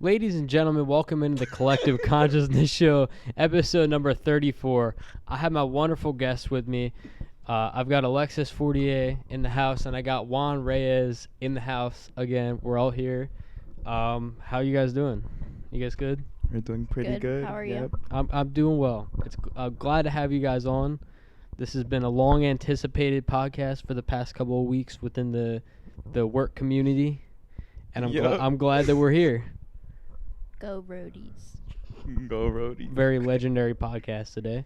Ladies and gentlemen, welcome into the Collective Consciousness Show, episode number 34. I have my wonderful guests with me. I've got Alexis Fortier in the house, and I got Juan Reyes in the house again. We're all here. How you guys doing? You guys good? We're doing pretty good. How are you? I'm doing well. I'm glad to have you guys on. This has been a long anticipated podcast for the past couple of weeks within the work community, and I'm glad that we're here. Go Roadies. Go Roadies. Very legendary podcast today.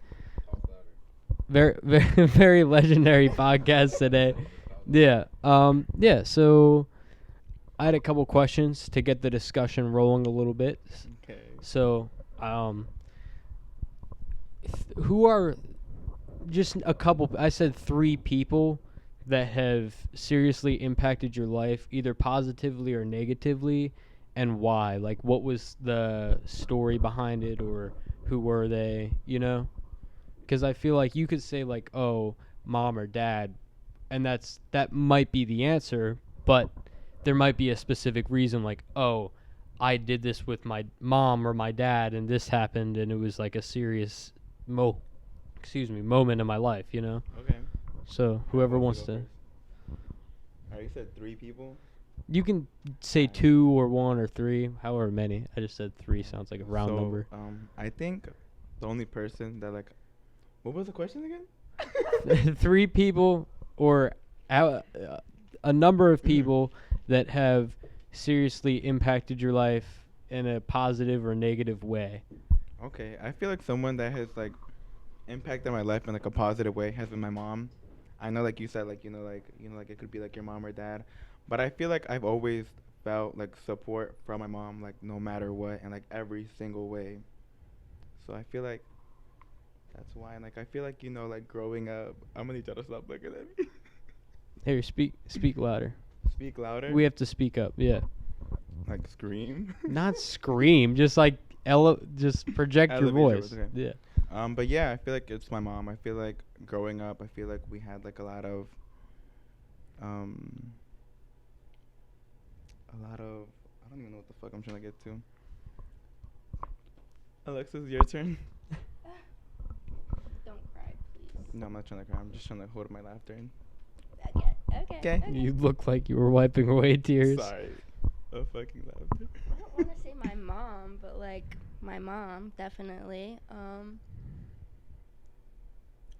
Very legendary podcast today. Yeah. So I had a couple questions to get the discussion rolling a little bit. Okay. So, who are just a couple? I said 3 people that have seriously impacted your life, either positively or negatively. And why? Like, what was the story behind it, or who were they, you know? Because I feel like you could say, like, oh, mom or dad, and that might be the answer, but there might be a specific reason, like, oh, I did this with my mom or my dad, and this happened, and it was, like, a serious moment in my life, you know? Okay. So, whoever wants to. Alright, you said 3 people? You can say 2 or 1 or 3, however many. I just said 3 sounds like a round number. I think the only person that, like, what was the question again? 3 people or a number of people that have seriously impacted your life in a positive or negative way. Okay, I feel like someone that has, like, impacted my life in, like, a positive way has been my mom. I know, like you said, like, like it could be like your mom or dad. But I feel like I've always felt, like, support from my mom, like, no matter what, and, like, every single way. So I feel like that's why. And, like, I feel like, like, growing up, I'm going to need y'all to stop looking at me. Here, speak louder. Speak louder? We have to speak up, yeah. Like, scream? Not scream, just, like, just project your voice. Okay. Yeah. But, yeah, I feel like it's my mom. I feel like growing up, I feel like we had, like, a lot of, I don't even know what the fuck I'm trying to get to. Alexis, your turn. Don't cry, please. No, I'm not trying to cry. I'm just trying to hold my laughter in. Okay. You look like you were wiping away tears. Sorry. A fucking laughter. I don't want to say my mom, but, like, my mom, definitely.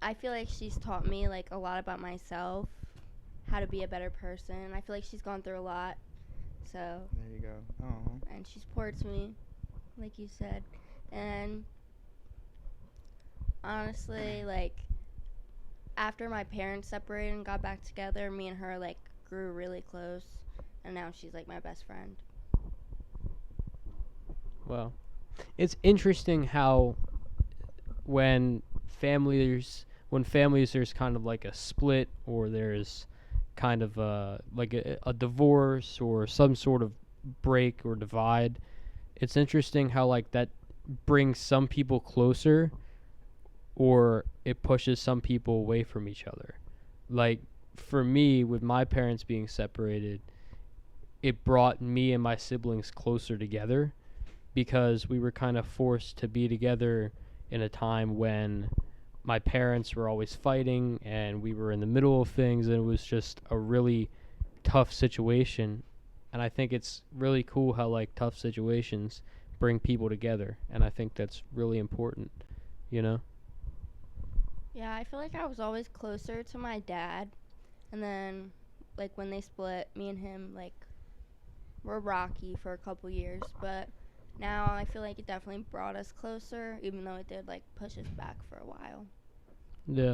I feel like she's taught me, like, a lot about myself, how to be a better person. I feel like she's gone through a lot. So There you go. Oh. and she supports me, like you said. And honestly, like, after my parents separated and got back together, me and her, like, grew really close, and now she's, like, my best friend. Well, it's interesting how when families there's kind of like a split, or there's kind of like a divorce or some sort of break or divide, it's interesting how, like, that brings some people closer, or it pushes some people away from each other. Like, for me, with my parents being separated, it brought me and my siblings closer together, because we were kind of forced to be together in a time when my parents were always fighting and we were in the middle of things, and it was just a really tough situation. And I think it's really cool how, like, tough situations bring people together, and I think that's really important, you know? Yeah, I feel like I was always closer to my dad, and then, like, when they split, me and him, like, were rocky for a couple years, but now I feel like it definitely brought us closer, even though it did, like, push us back for a while. Yeah.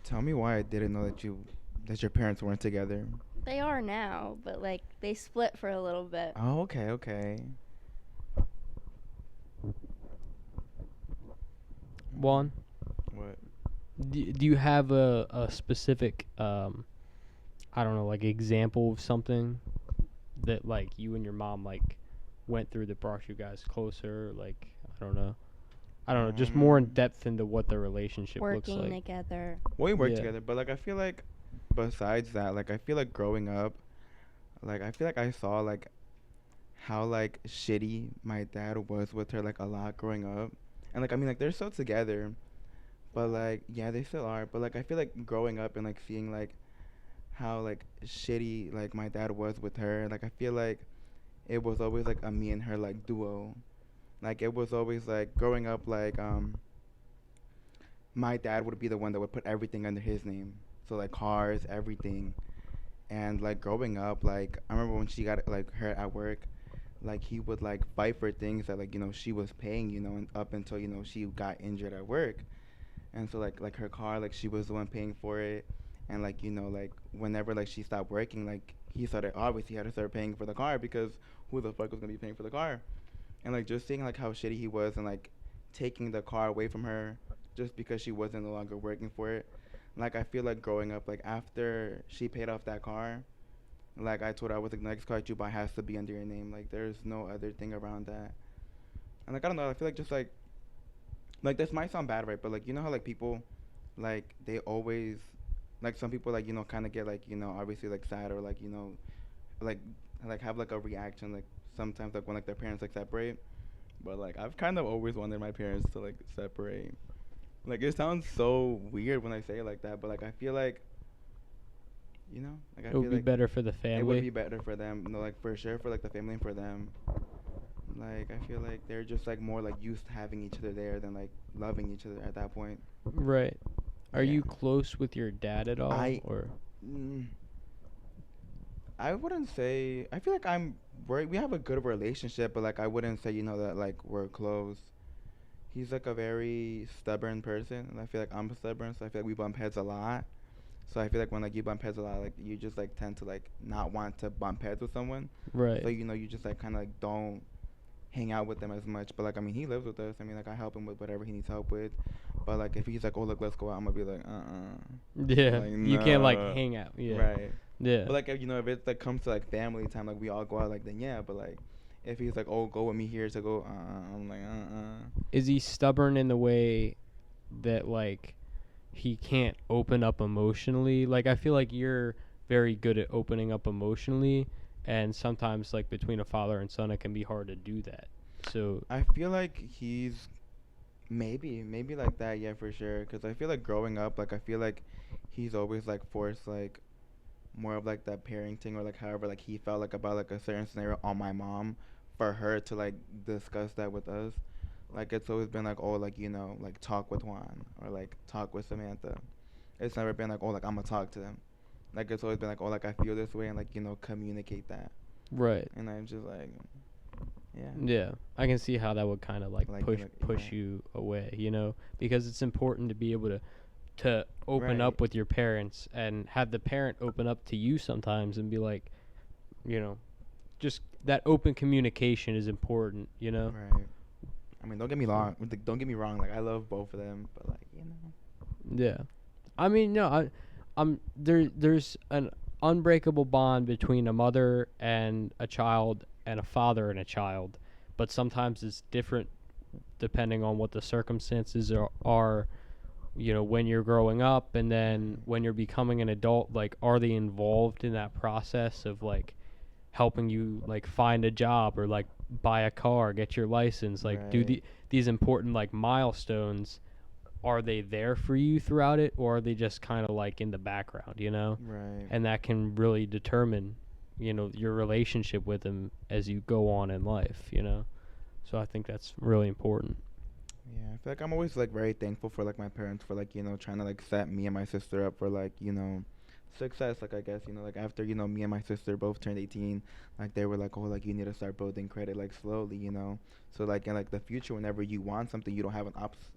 Tell me why I didn't know that your parents weren't together. They are now, but, like, they split for a little bit. Oh, okay. Juan, What? do you have a specific, I don't know, like, example of something that, like, you and your mom, like, went through that brought you guys closer? Like, I don't know, just more in depth into what the relationship looks Working like. together. Well, we work Yeah. together, but, like, I feel like besides that, like, I feel like growing up, like, I feel like I saw, like, how like shitty my dad was with her like a lot growing up. And like I mean like they're still together, but like yeah, they still are. But like I feel like growing up and like seeing like how like shitty like my dad was with her, like I feel like it was always like a me and her like duo. Like it was always like growing up like my dad would be the one that would put everything under his name. So like cars, everything. And like growing up, like I remember when she got like hurt at work, like he would like fight for things that like she was paying, and up until she got injured at work. And so like her car, like she was the one paying for it. And like like whenever like she stopped working, like he started obviously had to start paying for the car because who the fuck was gonna be paying for the car? And like just seeing like how shitty he was and like taking the car away from her just because she wasn't no longer working for it. Like I feel like growing up, like after she paid off that car, like I told her I was like the next car you buy has to be under your name. Like there's no other thing around that. And like I don't know, I feel like just like this might sound bad, right? But like how like people like they always like some people like kind of get like obviously like sad or like like like have like a reaction like sometimes like when like their parents like separate. But like I've kind of always wanted my parents to like separate. Like it sounds so weird when I say it like that, but like I feel like like I It would feel be like better for the it would be family. better for them. No, like for sure for like the family and for them. Like I feel like they're just like more like used to having each other there than like loving each other at that point. Right. Are Yeah. you close with your dad at all, I or? mm, I wouldn't say. I feel like we have a good relationship, but like I wouldn't say that like we're close. He's like a very stubborn person, and I feel like I'm stubborn, so I feel like we bump heads a lot. So I feel like when like you bump heads a lot, like you just like tend to like not want to bump heads with someone. So Right. you just like kind of like don't hang out with them as much. But like I mean, he lives with us. I mean, like I help him with whatever he needs help with. But like if he's like, oh look, let's go out, I'm gonna be like, Yeah. like You can't like no, hang out. Yeah. right. Yeah. But like if if it like comes to like family time, like we all go out, like then yeah. But like if he's like, oh go with me here to go, I'm like Is he stubborn in the way that like he can't open up emotionally? Like I feel like you're very good at opening up emotionally, and sometimes like between a father and son it can be hard to do that. So, I feel like he's maybe like that, yeah, for sure. Cause I feel like growing up, like I feel like he's always like forced like more of like that parenting or like however like he felt like about like a certain scenario on my mom for her to like discuss that with us. Like it's always been like, oh, like like talk with Juan or like talk with Samantha. It's never been like, oh, like I'm gonna talk to them. Like it's always been like, oh, like I feel this way and like communicate that. right. And I'm just like, yeah, Yeah, I can see how that would kind of like like push you away, because it's important to be able to open right, up with your parents and have the parent open up to you sometimes and be like, you know, just that open communication is important. right. I mean, So, don't get me wrong. Like I love both of them, but like yeah. I mean, no, there's an unbreakable bond between a mother and a child and a father and a child, but sometimes it's different depending on what the circumstances are when you're growing up and then when you're becoming an adult. Like, are they involved in that process of like helping you like find a job or like buy a car, get your license, like do right, these important like milestones? Are they there for you throughout it, or are they just kind of like in the background? right. And that can really determine your relationship with them as you go on in life. So I think that's really important. Yeah, I feel like I'm always like very thankful for like my parents for like trying to like set me and my sister up for like success. Like I guess like after me and my sister both turned 18, like they were like, oh, like you need to start building credit like slowly. So like in like the future, whenever you want something, you don't have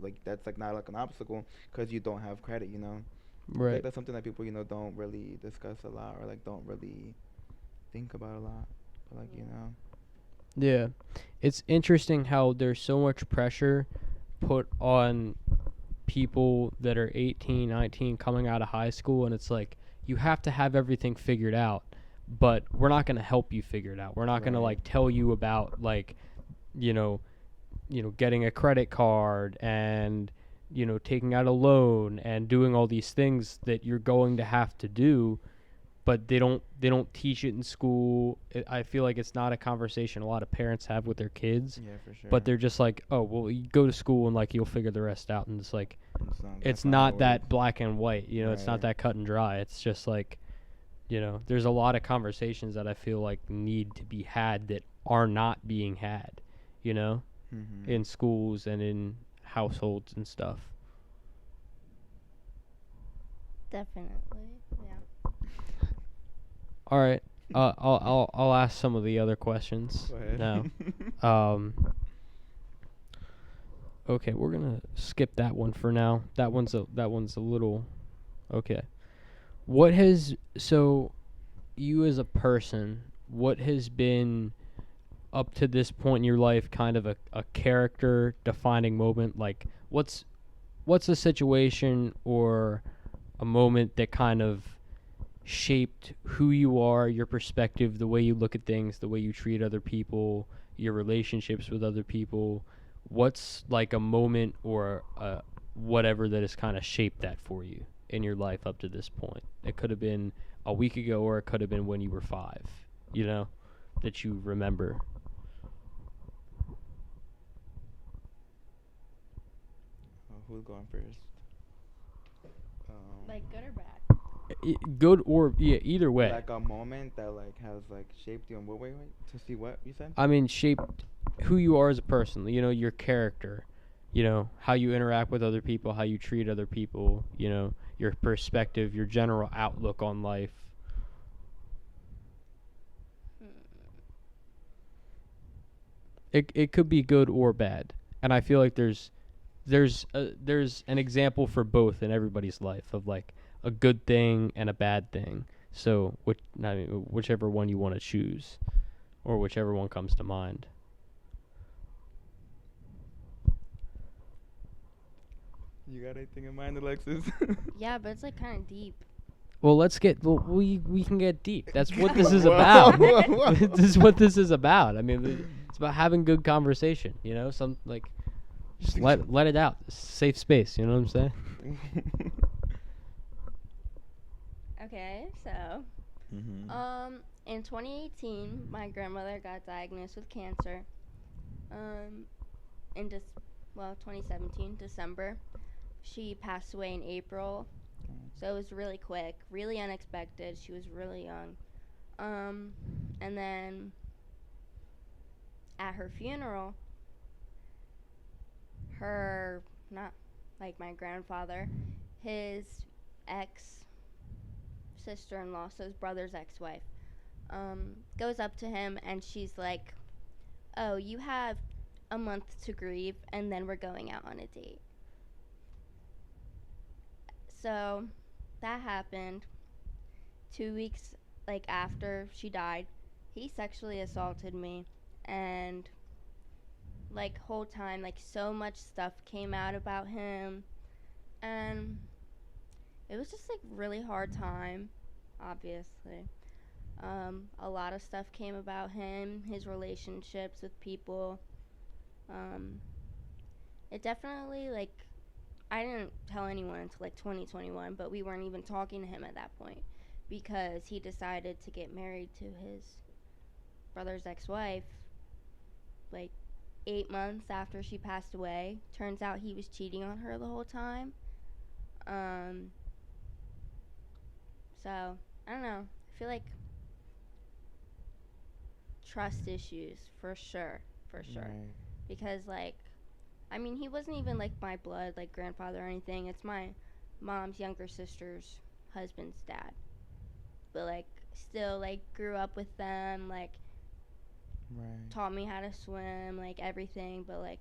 like that's like not like an obstacle because you don't have credit. I feel like Right. that's something that people don't really discuss a lot or like don't really think about a lot. But like Yeah. It's interesting how there's so much pressure put on people that are 18, 19 coming out of high school, and it's like you have to have everything figured out, but we're not going to help you figure it out. We're not going to right, like tell you about like you know getting a credit card and taking out a loan and doing all these things that you're going to have to do, but they don't teach it in school. I feel like it's not a conversation a lot of parents have with their kids. Yeah, for sure. But they're just like, oh, well, you go to school and like you'll figure the rest out, and it's like That's it's not how it that works. black and white, it's not Right. that cut and dry. It's just like, there's a lot of conversations that I feel like need to be had that are not being had, Mhm. in schools and in households and stuff. Definitely. Yeah. All right. I'll ask some of the other questions Go ahead. now. Okay, we're gonna skip that one for now. That one's a little okay. So you as a person, what has been up to this point in your life kind of a character defining moment? Like what's a situation or a moment that kind of shaped who you are, your perspective, the way you look at things, the way you treat other people, your relationships with other people? What's like a moment or whatever that has kind of shaped that for you in your life up to this point? It could have been a week ago or it could have been when you were 5, that you remember. Who's going first? Like good or bad? Good or either way. Like a moment that like has like shaped you in what way? Wait, to see what you said? I mean, shaped who you are as a person, your character, how you interact with other people, how you treat other people, your perspective, your general outlook on life. It could be good or bad. And I feel like there's an example for both in everybody's life of like a good thing and a bad thing. So, whichever one you want to choose or whichever one comes to mind. You got anything in mind, Alexis? Yeah, but it's like kind of deep. Well, we can get deep. That's what this is Whoa, about. whoa, whoa. This is what this is about. I mean, it's about having good conversation, some like just let it out. Safe space, you know what I'm saying? Okay, so Mhm. in 2018, my grandmother got diagnosed with cancer. In 2017 December, she passed away in April. So it was really quick, really unexpected. She was really young. And then at her funeral, not like my grandfather, his ex sister-in-law, so his brother's ex-wife, goes up to him and she's like, "Oh, you have a month to grieve, and then we're going out on a date." So that happened 2 weeks after she died. He sexually assaulted me, and whole time so much stuff came out about him, and it was just really hard time, obviously. A lot of stuff came about him, his relationships with people. It definitely I didn't tell anyone until 2021, but we weren't even talking to him at that point because he decided to get married to his brother's ex-wife 8 months after she passed away. Turns out he was cheating on her the whole time. So I don't know. I feel like trust issues for sure, Right. because he wasn't even my blood grandfather or anything. It's my mom's younger sister's husband's dad, but still grew up with them, Right. taught me how to swim, everything. But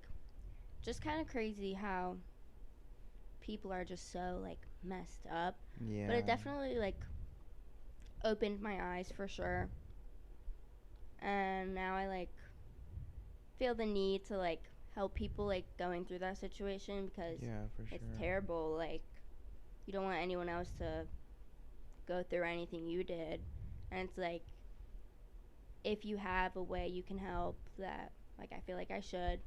just kind of crazy how people are just so messed up. Yeah. But it definitely opened my eyes for sure, and now I feel the need to help people going through that situation, because Yeah, for sure. it's terrible. You don't want anyone else to go through anything you did, and it's if you have a way you can help, that I feel I should.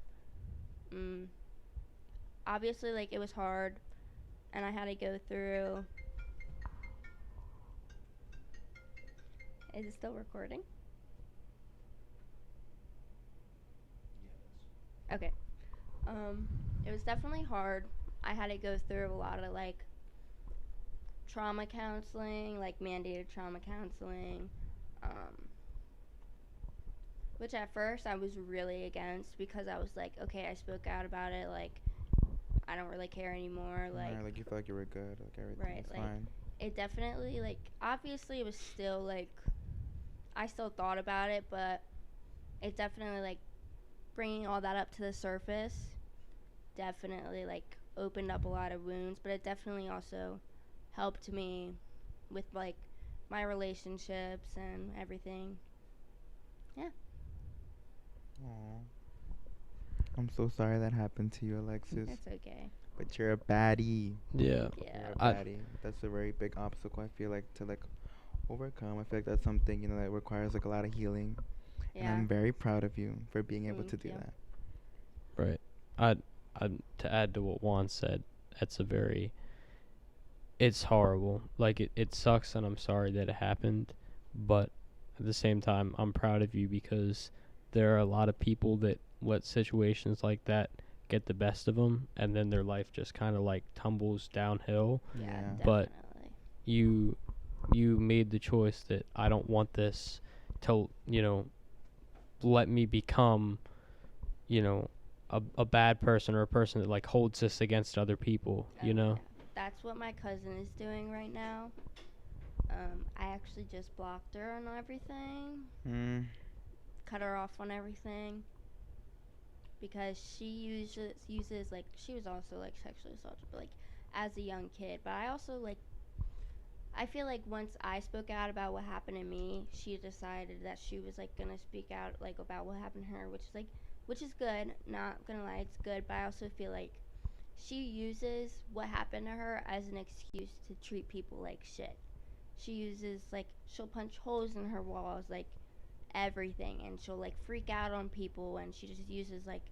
Obviously it was hard, and I had to go through Is it still recording? Okay. It was definitely hard. I had to go through a lot of like trauma counseling, like mandated trauma counseling, um, which at first I was really against because I was like, okay, I spoke out about it, like I don't really care anymore, like Right, like you felt like you were good, like everything right, was like fine. it definitely like obviously it was still like I still thought about it, but it definitely like bringing all that up to the surface definitely like opened up a lot of wounds, but it definitely also helped me with like my relationships and everything. Yeah. Aw. I'm so sorry that happened to you, Alexis. That's okay. But you're a baddie. Yeah. Yeah. You're a I baddie. That's a very big obstacle. I feel like to like overcome. I feel like that's something that requires like a lot of healing. And Yeah. I'm very proud of you for being able to Thank do you. that. right. I to add to what Juan said, that's a very it's horrible. Like it sucks and I'm sorry that it happened, but at the same time I'm proud of you because there are a lot of people that let situations like that get the best of them and then their life just kind of like tumbles downhill. Yeah, Yeah. But definitely. you made the choice that I don't want this to, let me become, you know, a bad person or a person that like holds this against other people, you know? Yeah. That's what my cousin is doing right now. I actually just blocked her on everything, Mm. cut her off on everything, because she uses like she was also like sexually assaulted, but like as a young kid. But I also like I feel like once I spoke out about what happened to me, she decided that she was like gonna speak out like about what happened to her, which is good. Not gonna lie, it's good. But I also feel like she uses what happened to her as an excuse to treat people like shit. She uses like she'll punch holes in her walls, like everything, and she'll like freak out on people, and she just uses like,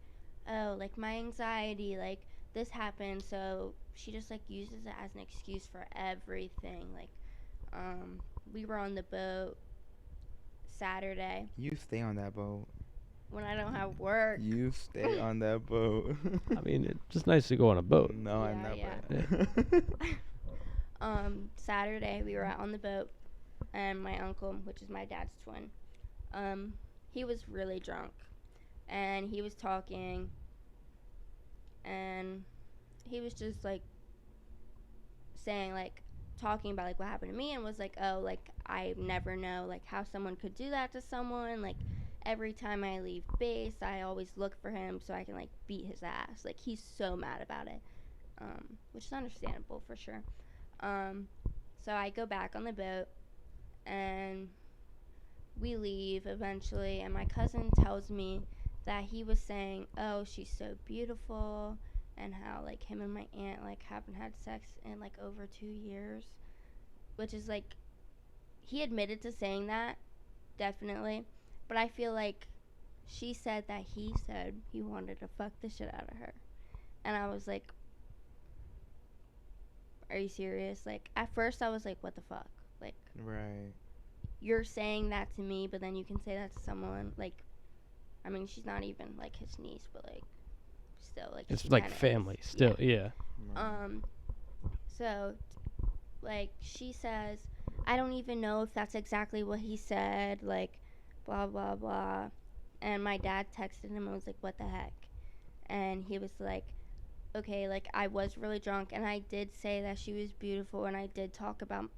oh, like my anxiety, like this happened, so she just like uses it as an excuse for everything. Like, we were on the boat Saturday You stay on that boat. when I don't have work. You stay on that boat. I mean, it's just nice to go on a boat. No, I know, Yeah, but Saturday we were out on the boat, and my uncle, which is my dad's twin, he was really drunk, and he was talking, and he was just like saying like talking about like what happened to me, and was like, oh, like I never know like how someone could do that to someone. Like every time I leave base, I always look for him so I can like beat his ass. Like he's so mad about it, which is understandable for sure. So I go back on the boat, and we leave eventually, and my cousin tells me that he was saying, oh, she's so beautiful, and how like him and my aunt like haven't had sex in like over 2 years, which is like he admitted to saying that, definitely, but I feel like she said that he said he wanted to fuck the shit out of her, and I was like, are you serious? Like at first I was like, what the fuck, like right. you're saying that to me, but then you can say that to someone like, I mean, she's not even like his niece, but like, still like It's she like kinda family is. still, yeah. Right. So like she says, I don't even know if that's exactly what he said, like blah blah blah. And my dad texted him and was like, what the heck? And he was like, okay, like I was really drunk, and I did say that she was beautiful, and I did talk about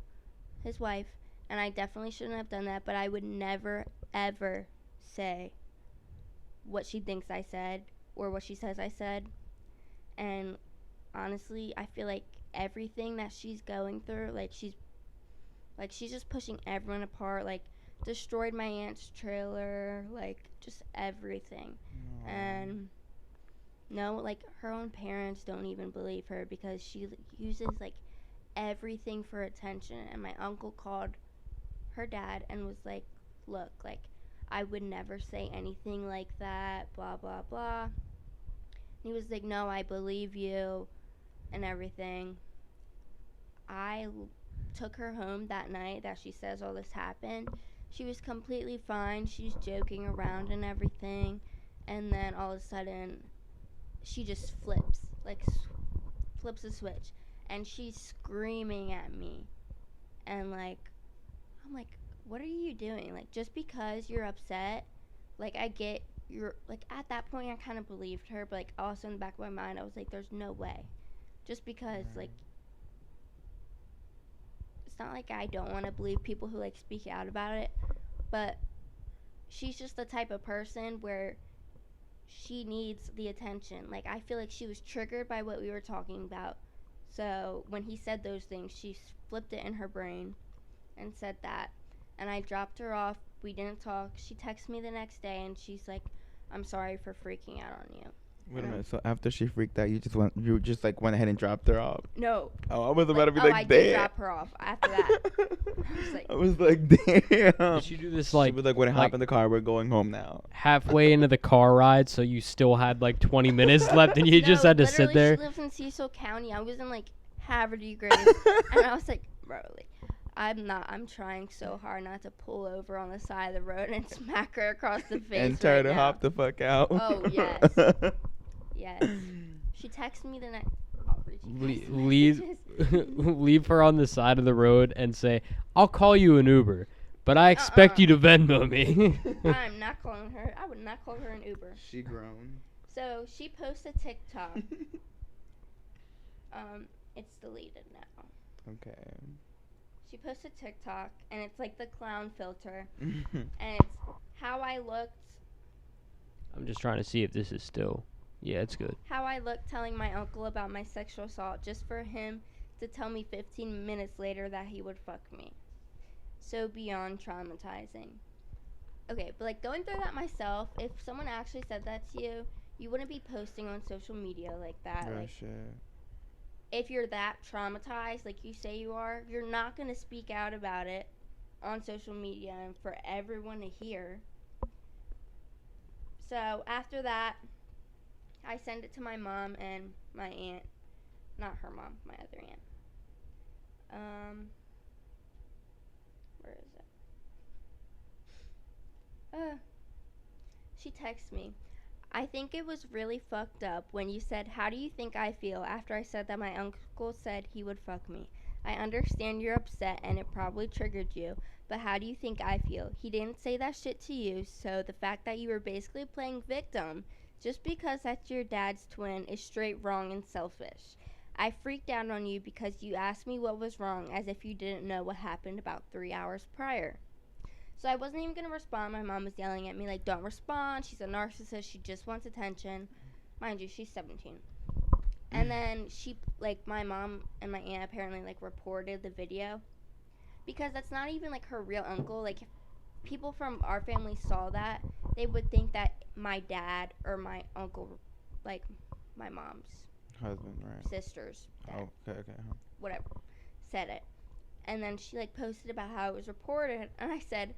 his wife, and I definitely shouldn't have done that, but I would never ever say what she thinks I said or what she says I said. And honestly, I feel like everything that she's going through, like she's just pushing everyone apart, like destroyed my aunt's trailer, like just everything. Aw. And no, like her own parents don't even believe her because she uses like everything for attention. And my uncle called her dad and was like, look, like I would never say anything like that, blah blah blah. And he was like, no, I believe you and everything. I took her home that night that she says all this happened, she was completely fine. She's joking around and everything. And then all of a sudden, she just flips, like flips a switch. And she's screaming at me. And like, I'm like, what are you doing? Like, just because you're upset, like, I get you're, like, at that point, I kind of believed her. But, like, also in the back of my mind, I was like, there's no way. Just because, like, it's not like I don't want to believe people who, like, speak out about it. But she's just the type of person where she needs the attention. Like, I feel like she was triggered by what we were talking about. So when he said those things, she flipped it in her brain and said that. And I dropped her off. We didn't talk. She texted me the next day and she's like, I'm sorry for freaking out on you. Wait a minute. So after she freaked out, you just like went ahead and dropped her off? No. Oh, I was about to be like, I damn. did drop her off after that. I was like, damn. Did you do this like? She was like, when I like hop in the car, we're going home now. halfway into the car ride, so you still had like 20 minutes left, and you just had to sit there. She lives in Cecil County. I was in like Haverty grade, and I was like, bro, like, I'm trying so hard not to pull over on the side of the road and smack her across the face. And try right to now. hop the fuck out. Oh, yes. Yes. She texted me the next. Leave her on the side of the road and say, I'll call you an Uber, but I expect you to Venmo me. I'm not calling her. I would not call her an Uber. She grown. So she posted TikTok. It's deleted now. Okay. She posted TikTok, and it's like the clown filter, and it's how I looked. I'm just trying to see if this is still. Yeah, it's good. How I looked telling my uncle about my sexual assault just for him to tell me 15 minutes later that he would fuck me. So beyond traumatizing. Okay, but like going through that myself, if someone actually said that to you, you wouldn't be posting on social media like that. Oh, like, shit. if you're that traumatized, like you say you are, you're not going to speak out about it on social media and for everyone to hear. So after that, I sent it to my mom and my aunt. Not her mom, my other aunt. Where is it? She texted me. I think it was really fucked up when you said, how do you think I feel after I said that my uncle said he would fuck me? I understand you're upset and it probably triggered you, but how do you think I feel? He didn't say that shit to you, so the fact that you were basically playing victim just because that's your dad's twin is straight wrong and selfish. I freaked out on you because you asked me what was wrong as if you didn't know what happened about 3 hours prior. So I wasn't even going to respond. My mom was yelling at me like, don't respond. She's a narcissist. She just wants attention. Mind you, she's 17. And then she, like, my mom and my aunt apparently, like, reported the video. Because that's not even, like, her real uncle. Like, if people from our family saw that, they would think that my dad or my uncle, like, my mom's Husband, right? sister's dad, Oh, okay. whatever, said it. And then she, like, posted about how it was reported. And I said,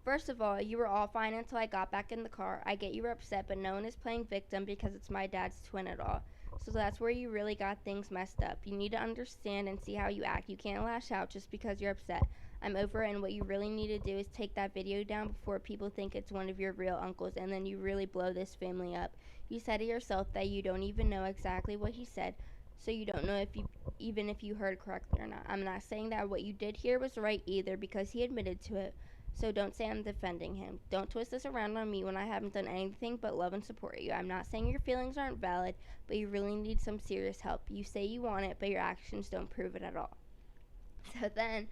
first of all, you were all fine until I got back in the car. I get you were upset, but no one is playing victim because it's my dad's twin at all. So that's where you really got things messed up. You need to understand and see how you act. You can't lash out just because you're upset. I'm over it, and what you really need to do is take that video down before people think it's one of your real uncles, and then you really blow this family up. You said it yourself that you don't even know exactly what he said, so you don't know if you heard correctly or not. I'm not saying that what you did here was right either because he admitted to it. So don't say I'm defending him. Don't twist this around on me when I haven't done anything but love and support you. I'm not saying your feelings aren't valid, but you really need some serious help. You say you want it, but your actions don't prove it at all. So then,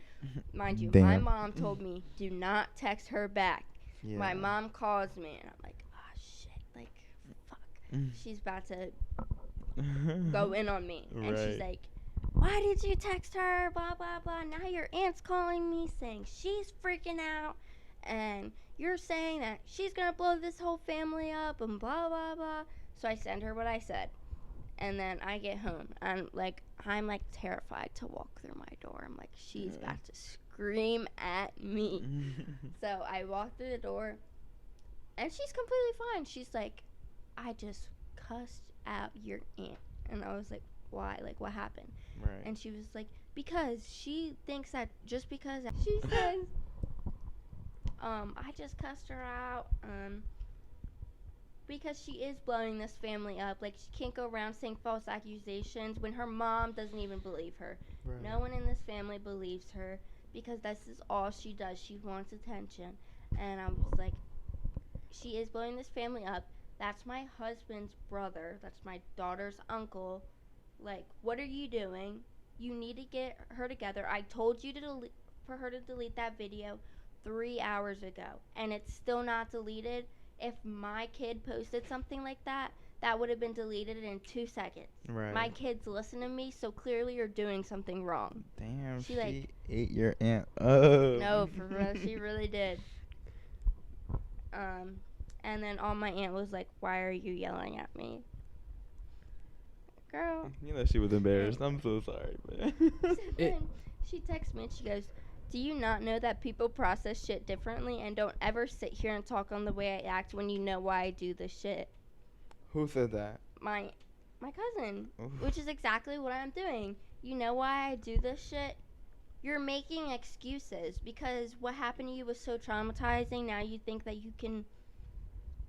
mind you, my mom told me, do not text her back. Yeah. My mom calls me, and I'm like, oh, shit, like, fuck. She's about to go in on me. And she's like, why did you text her, blah, blah, blah. Now your aunt's calling me saying she's freaking out, and you're saying that she's going to blow this whole family up, and blah, blah, blah. So I send her what I said. And then I get home, and, like, I'm, like, terrified to walk through my door. I'm like, she's about to scream at me. So I walk through the door, and she's completely fine. She's like, I just cussed out your aunt. And I was like, why? Like, what happened? Right. And she was like, because she thinks that just because she says I just cussed her out. Because she is blowing this family up. Like, she can't go around saying false accusations when her mom doesn't even believe her. Right. No one in this family believes her because this is all she does. She wants attention. And I was like, she is blowing this family up. That's my husband's brother. That's my daughter's uncle. Like, what are you doing? You need to get her together. I told you for her to delete that video 3 hours ago, and it's still not deleted. If my kid posted something like that, that would have been deleted in 2 seconds. Right. My kids listen to me, so clearly you're doing something wrong. Damn, She, she like- ate your aunt up. No, for real, she really did. And then all my aunt was like, "Why are you yelling at me?" Girl. You know she was embarrassed. I'm so sorry, man. Then she texts me and she goes, "Do you not know that people process shit differently, and don't ever sit here and talk on the way I act when you know why I do this shit?" Who said that? My cousin, Oof. which is exactly what I'm doing. You know why I do this shit? You're making excuses because what happened to you was so traumatizing. Now you think that you can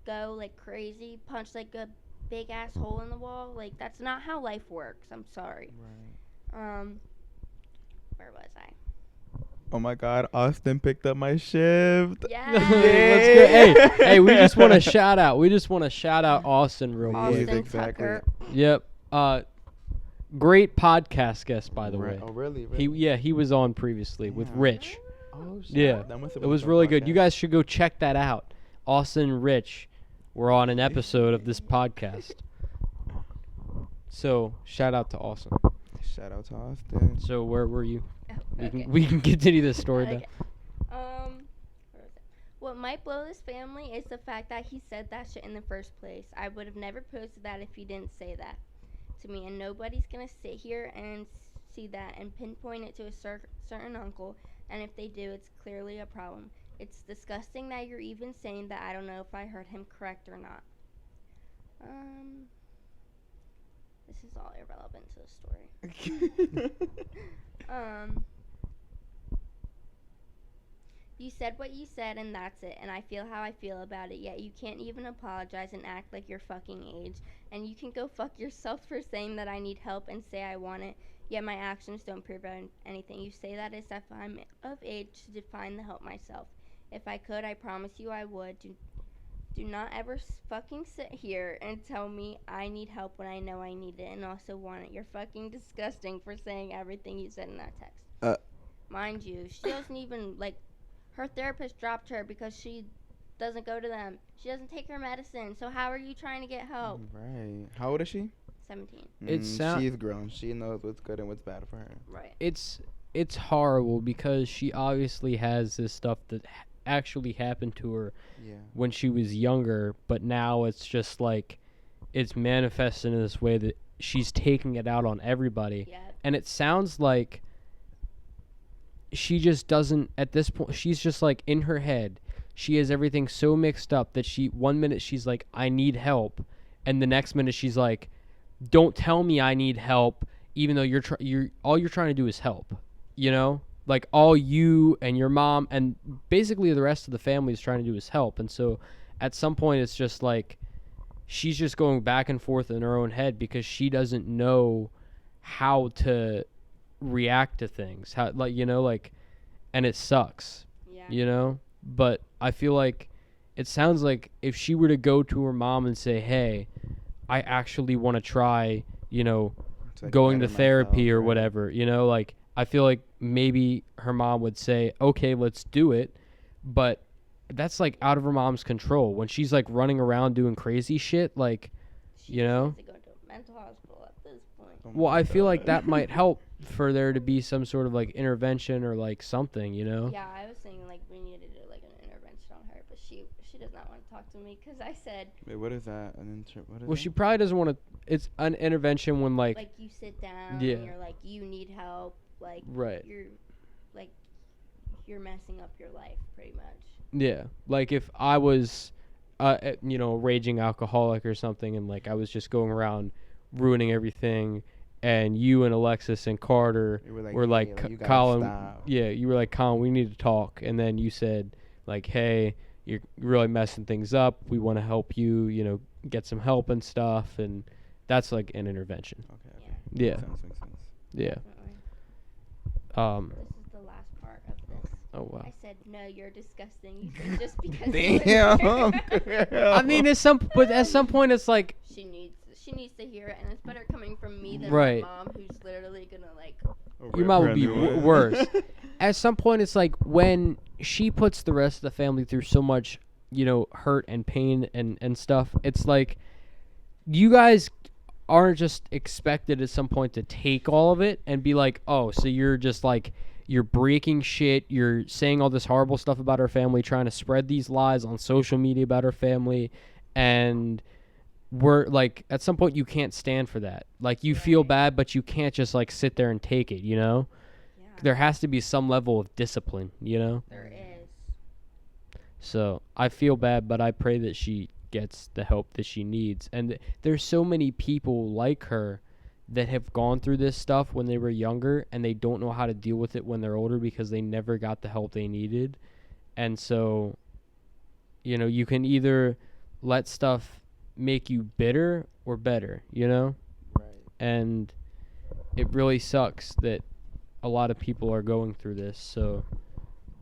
go like crazy, punch like a big ass hole in the wall. Like, that's not how life works. I'm sorry. Right. Where was I? Oh my God, Austin picked up my shift. Yeah. Let's go. Hey, we just want to shout out. We just want to shout out Austin real Austin quick. exactly. Tucker. Yep. Great podcast guest, by the Right. way. Oh really? He was on previously with Damn. Rich. Oh shit. Yeah. That must have It been was a really fun good. You podcast. guys should go check that out. Austin and Rich were on an episode of this podcast. So shout out to Austin. Shout out to Austin. So where were you? Oh, okay. We can continue this story Okay. now. Where was it? What might blow this family is the fact that he said that shit in the first place. I would have never posted that if he didn't say that to me, and nobody's gonna sit here and see that and pinpoint it to a certain uncle, and if they do, it's clearly a problem. It's disgusting that you're even saying that. I don't know if I heard him correct or not. This is all irrelevant to the story. You said what you said and that's it, and I feel how I feel about it, yet you can't even apologize and act like your fucking age. And you can go fuck yourself for saying that I need help and say I want it, yet my actions don't prove anything. You say that as if I'm of age to define the help myself. If I could, I promise you I would. Do not ever fucking sit here and tell me I need help when I know I need it and also want it. You're fucking disgusting for saying everything you said in that text. Mind you, she doesn't even, like, her therapist dropped her because she doesn't go to them. She doesn't take her medicine. So how are you trying to get help? Right. How old is she? 17. She's grown. She knows what's good and what's bad for her. Right. It's horrible because she obviously has this stuff that actually happened to her Yeah. when she was younger, but now it's just like it's manifested in this way that she's taking it out on everybody. Yeah. And it sounds like she just doesn't, at this point, she's just like in her head. She has everything so mixed up that one minute she's like, I need help. And the next minute she's like, don't tell me I need help, even though all you're trying to do is help, you know? Like, all you and your mom and basically the rest of the family is trying to do is help. And so at some point it's just like she's just going back and forth in her own head because she doesn't know how to react to things. How, like, you know, like, and it sucks, Yeah. you know? But I feel like it sounds like if she were to go to her mom and say, hey, I actually want to try, you know, Like going to better therapy myself, or right? whatever, you know, like, I feel like maybe her mom would say, okay, let's do it. But that's like out of her mom's control. When she's like running around doing crazy shit, like, She you just know? needs to go to a mental hospital at this point. Oh Well, my I feel like God. that might help for there to be some sort of like intervention or like something, you know? Yeah, I was thinking like we needed to do like an intervention on her, but she does not want to talk to me because I said Wait, what is that? What is Well, that? she probably doesn't want to. It's an intervention when like you sit down Yeah. and you're like you need help, like right. you're messing up your life pretty much. Yeah, like if I was, you know, a raging alcoholic or something, and like I was just going around ruining everything, and you and Alexis and Carter You were like, were "Hey, like, you gotta Colin, stop." yeah, you were like, Colin, we need to talk, and then you said, like, hey, you're really messing things up. We want to help you, get some help and stuff. And that's like an intervention. Okay. Yeah. Makes sense. Yeah. Definitely. This is the last part of this. Oh, wow. I said, no, you're disgusting. You said just because. Damn. I mean, at some point, it's like, She needs to hear it, and it's better coming from me than Right. my mom, who's literally gonna like. your mom would be worse. At some point, it's like when she puts the rest of the family through so much, hurt and pain and stuff. It's like you guys aren't just expected at some point to take all of it and be like, oh, so you're just like, you're breaking shit. You're saying all this horrible stuff about our family, trying to spread these lies on social media about our family. And we're like, at some point you can't stand for that. Like, you feel bad, but you can't just like sit there and take it, Yeah. There has to be some level of discipline, There is. So I feel bad, but I pray that she gets the help that she needs. And there's so many people like her that have gone through this stuff when they were younger, and they don't know how to deal with it when they're older because they never got the help they needed. And so, you can either let stuff make you bitter or better, Right. And it really sucks that a lot of people are going through this. So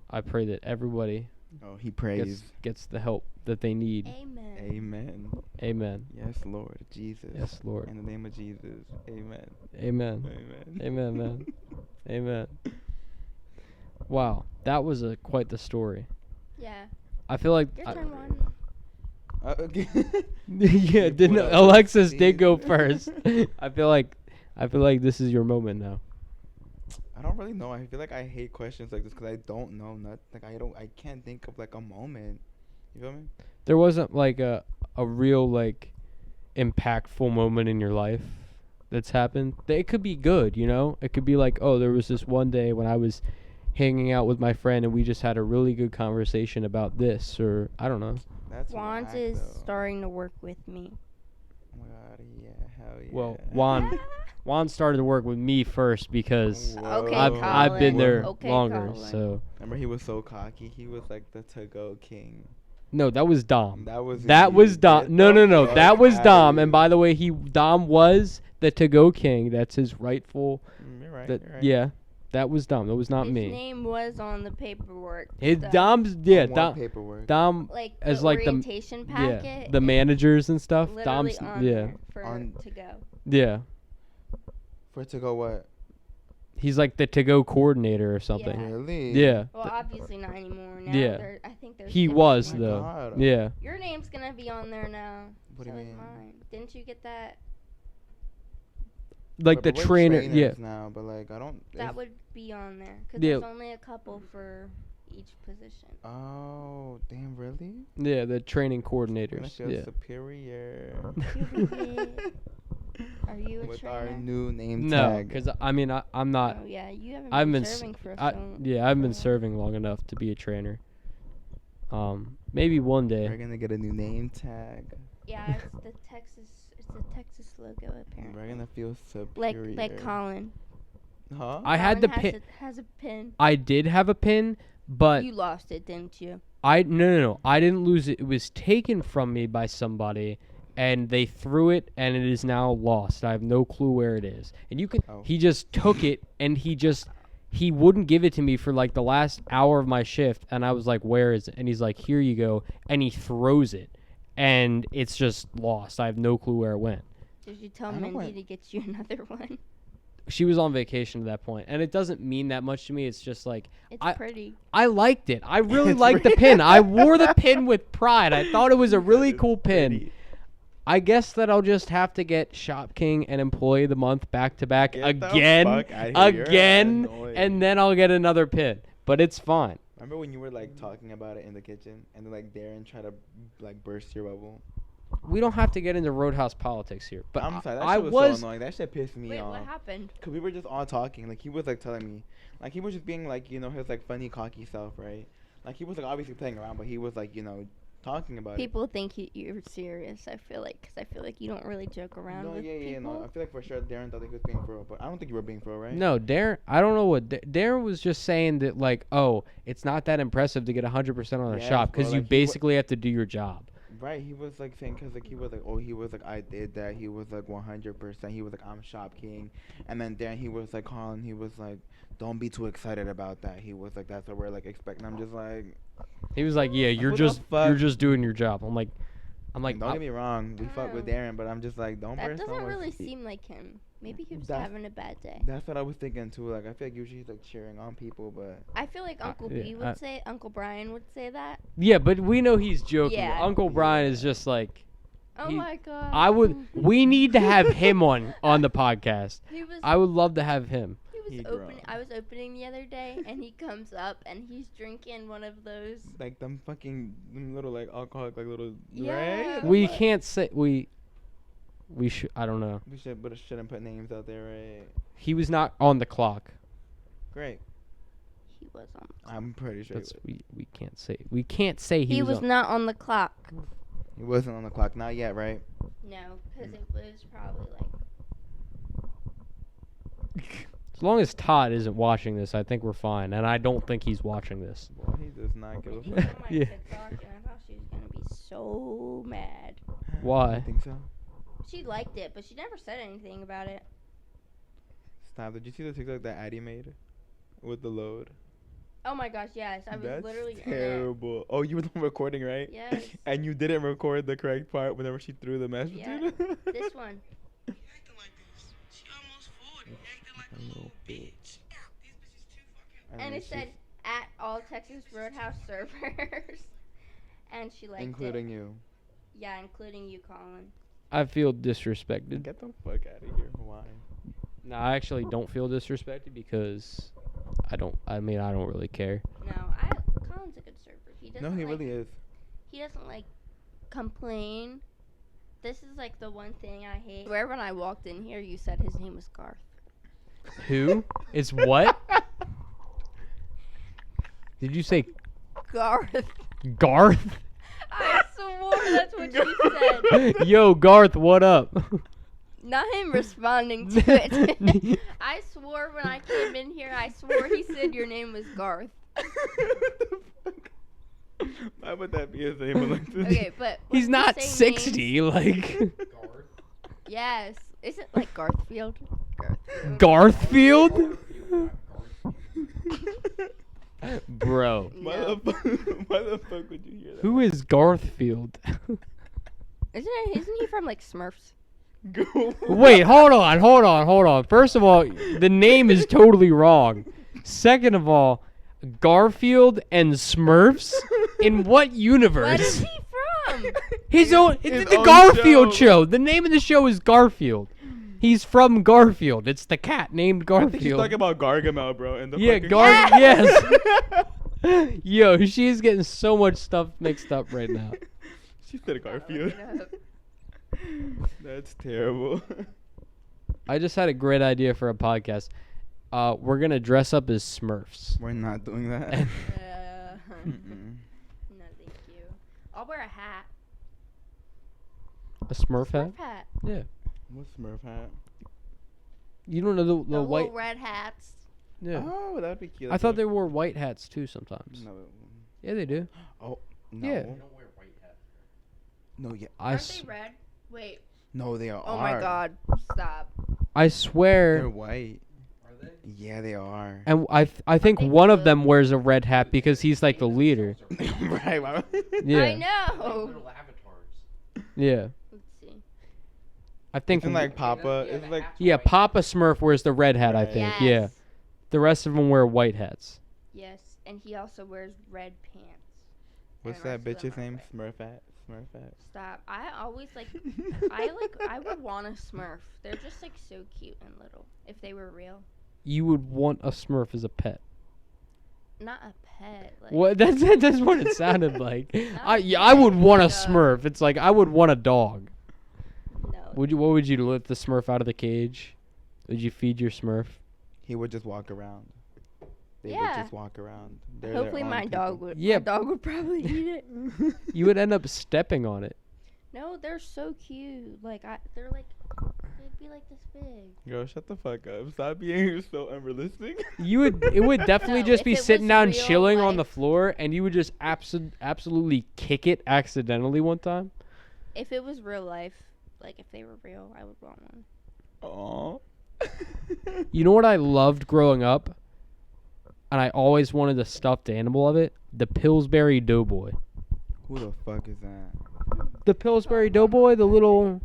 I pray that everybody Oh, he prays. gets the help that they need. Amen. Amen. Amen. Yes, Lord Jesus. Yes, Lord. In the name of Jesus. Amen. Amen. Amen. Amen, man. Amen. Wow, that was quite the story. Yeah. I feel like Your turn, Juan. Okay. yeah, Put up Alexis the did go scene. first. I feel like this is your moment now. I don't really know. I feel like I hate questions like this because I don't know nothing. Like I can't think of like a moment. You feel me? There wasn't like a real like impactful moment in your life that's happened. It could be good, It could be like, oh, there was this one day when I was hanging out with my friend and we just had a really good conversation about this, or I don't know. That's Juan's whack, is though. starting to work with me. Oh my god, yeah, hell yeah. Well, Juan started to work with me first because Okay, I've been Colin. there Okay, longer. Colin. So Remember, he was so cocky. He was like the to-go king. no, that was Dom. That was Dom. Get No, the no. fuck That was outta Dom. here. And by the way, Dom was the to-go king. That's his rightful. You're right. That You're right. yeah, that was Dom. That was not His me. name was on the paperwork. His stuff. Dom's On what Dom. paperwork. Dom Like as the like the orientation packet. yeah the managers and stuff. Literally Dom's on yeah there for On- to go. yeah. For to go what? He's like the to-go coordinator or something. Yeah. Really? Yeah. Well, obviously not anymore. Now Yeah. I think there's. He different was ones. though. God. Yeah. Your name's gonna be on there now. What do so you is mean? mine. Didn't you get that? Like the But we're trainer. trainers Yeah. Now, but like I don't. That if- would be on there because Yeah. there's only a couple for each position. Oh damn! Really? Yeah. The training I coordinators. feel Yeah. superior. Are you a With trainer? our new name No, tag. because I mean I'm not. Oh yeah, you haven't I've been been s- serving for I, so. yeah, I've been for- serving long enough to be a trainer. Maybe one We're day. gonna get a new name tag. Yeah, it's the Texas logo apparently. We're gonna feel superior. Like Colin. Huh? I had the Colin pin. has a pin. I did have a pin, but You lost it, didn't you? no. I didn't lose it. It was taken from me by somebody, and they threw it, and it is now lost. I have no clue where it is. And you can. Oh. He just took it, and he wouldn't give it to me for like the last hour of my shift, and I was like, "Where is it?" And he's like, "Here you go," and he throws it, and it's just lost. I have no clue where it went. Did you tell I know Mindy what- to get you another one? She was on vacation at that point, and it doesn't mean that much to me. It's just like It's I- pretty. I liked it. I really It's liked the pin. I wore the pin with pride. I thought it was a really That is cool pin. pretty. I guess that I'll just have to get Shop King and Employee of the Month back to back Get the again, fuck outta here. You're again, annoying. and then I'll get another pin. But it's fine. Remember when you were like talking about it in the kitchen, and then like Darren tried to like burst your bubble? We don't have to get into Roadhouse politics here. But I'm sorry, that I shit was was. so annoying. That shit pissed me Wait, off. what happened? Cause we were just all talking, like he was like telling me, like he was just being like his like funny cocky self, right? Like he was like obviously playing around, but he was like talking about People think you're serious. I feel like, 'cause I feel like you don't really joke it. around No, with yeah, yeah, people. no. I feel like for sure Darren thought he was being for real, but I don't think you were being for real, right? No, Darren. I don't know what Darren was just saying that like, oh, it's not that impressive to get 100% on a Yes, shop bro, because you like, he wa- basically have to do your job. Right, he was like saying, cause like he was like, oh, he was like, I did that. He was like 100%. He was like, I'm shop king. And then he was like calling. He was like, don't be too excited about that. He was like, that's what we're like expecting. I'm just like, He was like, yeah, you're Who the just fuck? you're just doing your job. I'm like, don't get me wrong, we fuck with Oh. Darren, but I'm just like, don't That burst doesn't no more really se- seem like him. Maybe he was That's- having a bad day. That's what I was thinking too. Like I feel like usually he's like cheering on people, but I feel like Uncle yeah, B would say, Uncle Brian would say that. yeah, but we know he's joking. Yeah. Uncle Brian is just like, Oh He- my god. I would. We need to have him on the podcast. He was. I would love to have him. He was He opening. drunk. I was opening the other day, and he comes up and he's drinking one of those. like them little like alcoholic like little Yeah. right? We can't say we should. I don't know. We should, but shouldn't put names out there, right? He was not on the clock. Great. He was on. I'm pretty sure That's we can't say. We can't say He was on, not on the clock. he wasn't on the clock. Not yet, right? No, because it was probably like. As long as Todd isn't watching this, I think we're fine. And I don't think he's watching this. Boy, he does not give a He fuck. saw my Yeah. TikTok, and I thought she was gonna be so mad. Why? I think so. She liked it, but she never said anything about it. Stop. Did you see the TikTok that Addie made with the load? Oh my gosh, yes, I was That's literally in it. terrible. Oh, you were the one recording, right? Yes. And you didn't record the correct part whenever she threw the mashed Yeah. potato. This one. You acting like this. She almost 40. You acting like a little bitch. These bitches too fucking. And then it said at all Texas Roadhouse servers. And she liked including it. you. Yeah, including you, Colin. I feel disrespected. Get the fuck out of here. Why? No, I actually don't feel disrespected because I don't. I mean, I don't really care. No, Colin's a good server. He doesn't. No, he like, really is. He doesn't like complain. This is like the one thing I hate. Where when I walked in here, you said his name was Garth. Who? It's what? Did you say Garth. Garth? I swore that's what you said. Yo, Garth, what up? Not him responding to it. I swore when I came in here, I swore he said your name was Garth. Why would that be his name? Alexis? Okay, but He's when we not say 60. Like names- yes. Is it like Garthfield? Garthfield? Bro, Why No. the fuck would you hear that? who is Garthfield? Isn't he from like Smurfs? Go. Wait, hold on. First of all, the name is totally wrong. Second of all, Garfield and Smurfs? In what What is universe? he from? His own, His the own Garfield show. show. The name of the show is Garfield. He's from Garfield. It's the cat named I think she's Garfield. talking about Gargamel, bro. And the Yeah, fucking yes. Yo, she's getting so much stuff mixed up right now. She said Garfield. Look it up. That's terrible. I just had a great idea for a podcast. We're gonna dress up as Smurfs. We're not doing that. No, Mm-mm. thank you. I'll wear a hat. A Smurf hat? Smurf hat. Yeah. What's Smurf hat? You don't know the The white? little red hats. Yeah. Oh, that'd be cute. I thought they wore white hats too sometimes. No. Yeah, they do. Oh, no. Yeah. No, yeah. Aren't they red? Wait. No, they are. Oh my god. Stop. I They're swear. white. Are they? Yeah, they are. And I think they one of blue? them wears a red hat because he's like the leader. Right. Why would- Yeah. I know. Yeah. Let's see. I think. Isn't like Papa? It's like Yeah, Papa Smurf wears the red hat. I Right. think. Yes. Yeah. The rest of them wear white hats. Yes, and he also wears red pants. what's And the that rest of bitch's them are name? white. Smurf hat. Smurf hat. Stop. I always like. I would want a Smurf. They're just like so cute and little. If they were real. You would want a Smurf as a pet. Not a pet. Like, What? That's what it sounded like. Not a I would pet, want a like Smurf. It's like I would want a dog. No. Would you? What would you do? Let the Smurf out of the cage? Would you feed your Smurf? He would just walk around. they would Yeah. just walk around. They're Hopefully their own my dog people. would. Yeah. My dog would probably eat it. You would end up stepping on it. No, they're so cute. Like they're like, they'd be like this big. Yo, shut the fuck up. Stop being so unrealistic. It would definitely No, just if be it sitting was down real chilling on the life- floor, and you would just absolutely kick it accidentally one time. If it was real life, like if they were real, I would want one. Aww. You know what I loved growing up, and I always wanted a stuffed animal of it? The Pillsbury Doughboy. Who the fuck is that? The Pillsbury Doughboy, the little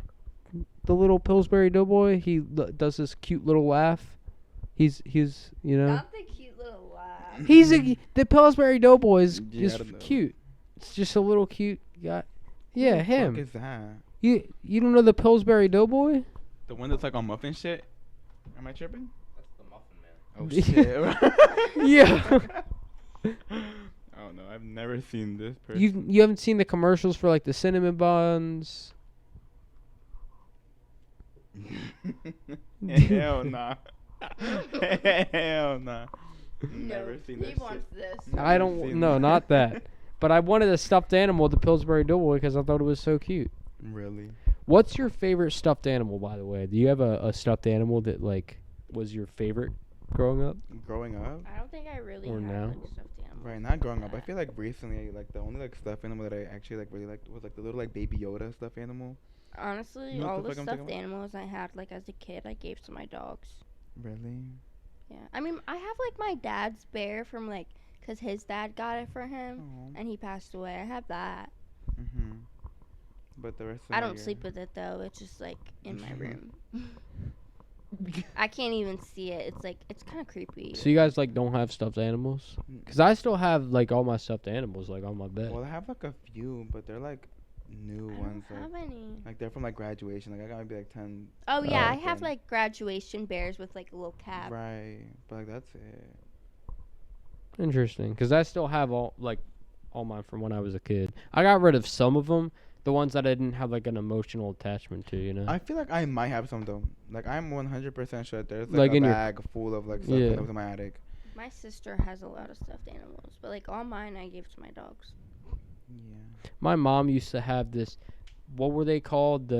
Pillsbury Doughboy. He does this cute little laugh. He's you know. Not the cute little laugh. The Pillsbury Doughboy is Yeah, I just don't know. cute. It's just a little cute guy. Who Yeah, the him. fuck is that? You don't know the Pillsbury Doughboy? The one that's like on muffin shit? Am I tripping? Yeah. Oh shit. Yeah. Oh no, I've never seen this person. You haven't seen the commercials for like the cinnamon buns? Hell nah. Hell nah. Never seen He that wants shit. this. I don't. seen No, that. not that. But I wanted a stuffed animal, the Pillsbury Doughboy, because I thought it was so cute. Really? What's your favorite stuffed animal, by the way? Do you have a stuffed animal that like was your favorite growing up? Growing up? I don't think I really Or had now? like stuffed animals. Right, not growing up. I that. feel like recently, like the only like stuffed animal that I actually like really liked was like the little like Baby Yoda stuffed animal. Honestly, You know what all the the fuck I'm talking stuffed animals I had like as a kid, I gave to my dogs. Really? Yeah, I mean, I have like my dad's bear from like, cause his dad got it for him, Oh. and he passed away. I have that. Mhm. But the rest of I my don't year- sleep with it though. It's just like in my room. I can't even see it. It's like it's kind of creepy. So you guys like don't have stuffed animals? Cause I still have like all my stuffed animals like on my bed. Well, I have like a few, but they're like new I ones. don't have any. Like they're from like graduation. Like I got maybe like 10. Oh yeah, I okay. have like graduation bears with like a little cap. Right. But like that's it. Interesting, cause I still have all mine from when I was a kid. I got rid of some of them, the ones that I didn't have like an emotional attachment to, you know. I feel like I might have some though. Like I'm 100% sure there's Like like, a in your- bag full of like stuff Yeah. that was in my attic. My sister has a lot of stuffed animals, but like all mine I gave to my dogs. Yeah. My mom used to have this. What were they called?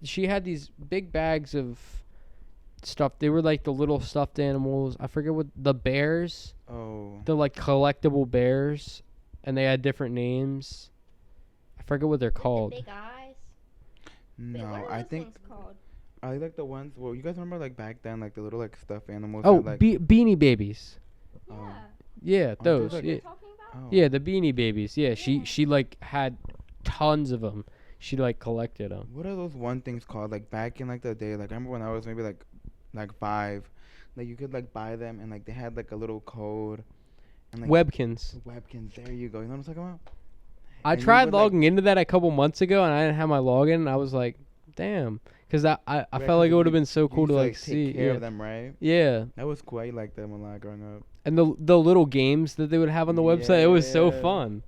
She had these big bags of stuff. They were like the little stuffed animals. I forget what the bears. Oh. The like collectible bears, and they had different names. I forget what they're called. The big eyes. Wait, No, what are I those think things called? I like the ones. Well, you guys remember like back then, like the little like stuffed animals. Oh, that, like, Beanie Babies. Yeah. Oh. Yeah, Aren't those. those, like- Yeah. What are you talking about? oh. Yeah, the Beanie Babies. Yeah, Yeah. she like had tons of them. She like collected them. What are those one things called? Like back in like the day, like I remember when I was maybe like 5, like you could like buy them and like they had like a little code. And like Webkins. Webkins. There you go. You know what I'm talking about? I And you tried would, like- logging into that a couple months ago, and I didn't have my login. And I was like, damn, because I Right, felt like it 'cause would have you- been so You cool to used like take see. care Yeah. of them, right? Yeah, That was cool. I liked them a lot growing up. and the little games that they would have on the website, it was so Yeah. fun.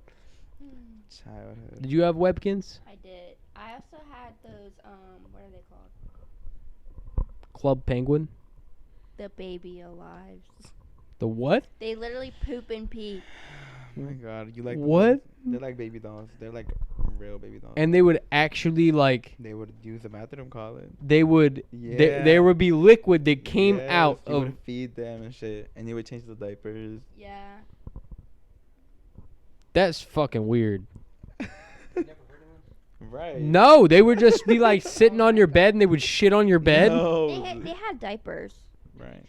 Childhood. Did you have Webkins? I did. I also had those what are they called? Club Penguin. The baby alives. The what? They literally poop and pee. Oh my god, you like the What? ones- They're like baby dolls. They're like real baby dolls. And they would actually like they would use the bathroom, call it. they would Yeah. there would be liquid that came Yes, out you of. would feed them and shit, and you would change the diapers. Yeah. That's fucking weird. Right. No, they would just be like sitting on your bed and they would shit on your bed. No. They had diapers. Right.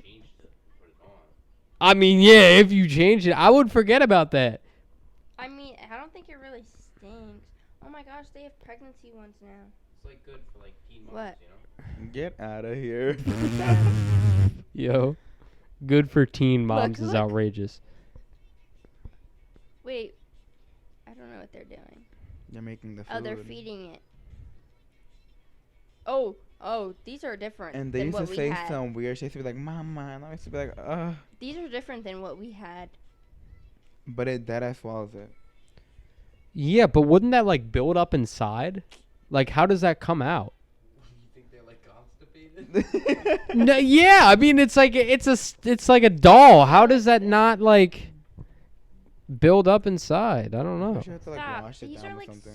I mean, yeah, if you changed it, I would forget about that. I mean, I don't think it really stinks. Oh my gosh, they have pregnancy ones now. It's like good for like teen What? Get out of here. Yo, good for teen moms is look. outrageous. Wait. I don't know what they're doing. They're making the food. Oh, they're feeding it. Oh, these are different And they than used to what we say had. some weird shit. They used to be like, "Mama," and I used to be like, "Ugh." These are different than what we had. But it dead ass swallows it. Yeah, but wouldn't that like build up inside? Like, how does that come out? You think they're like constipated? No, yeah, I mean it's like it's like a doll. How does that not like build up inside? I don't know. We should have to like Stop. wash it These down are or like something.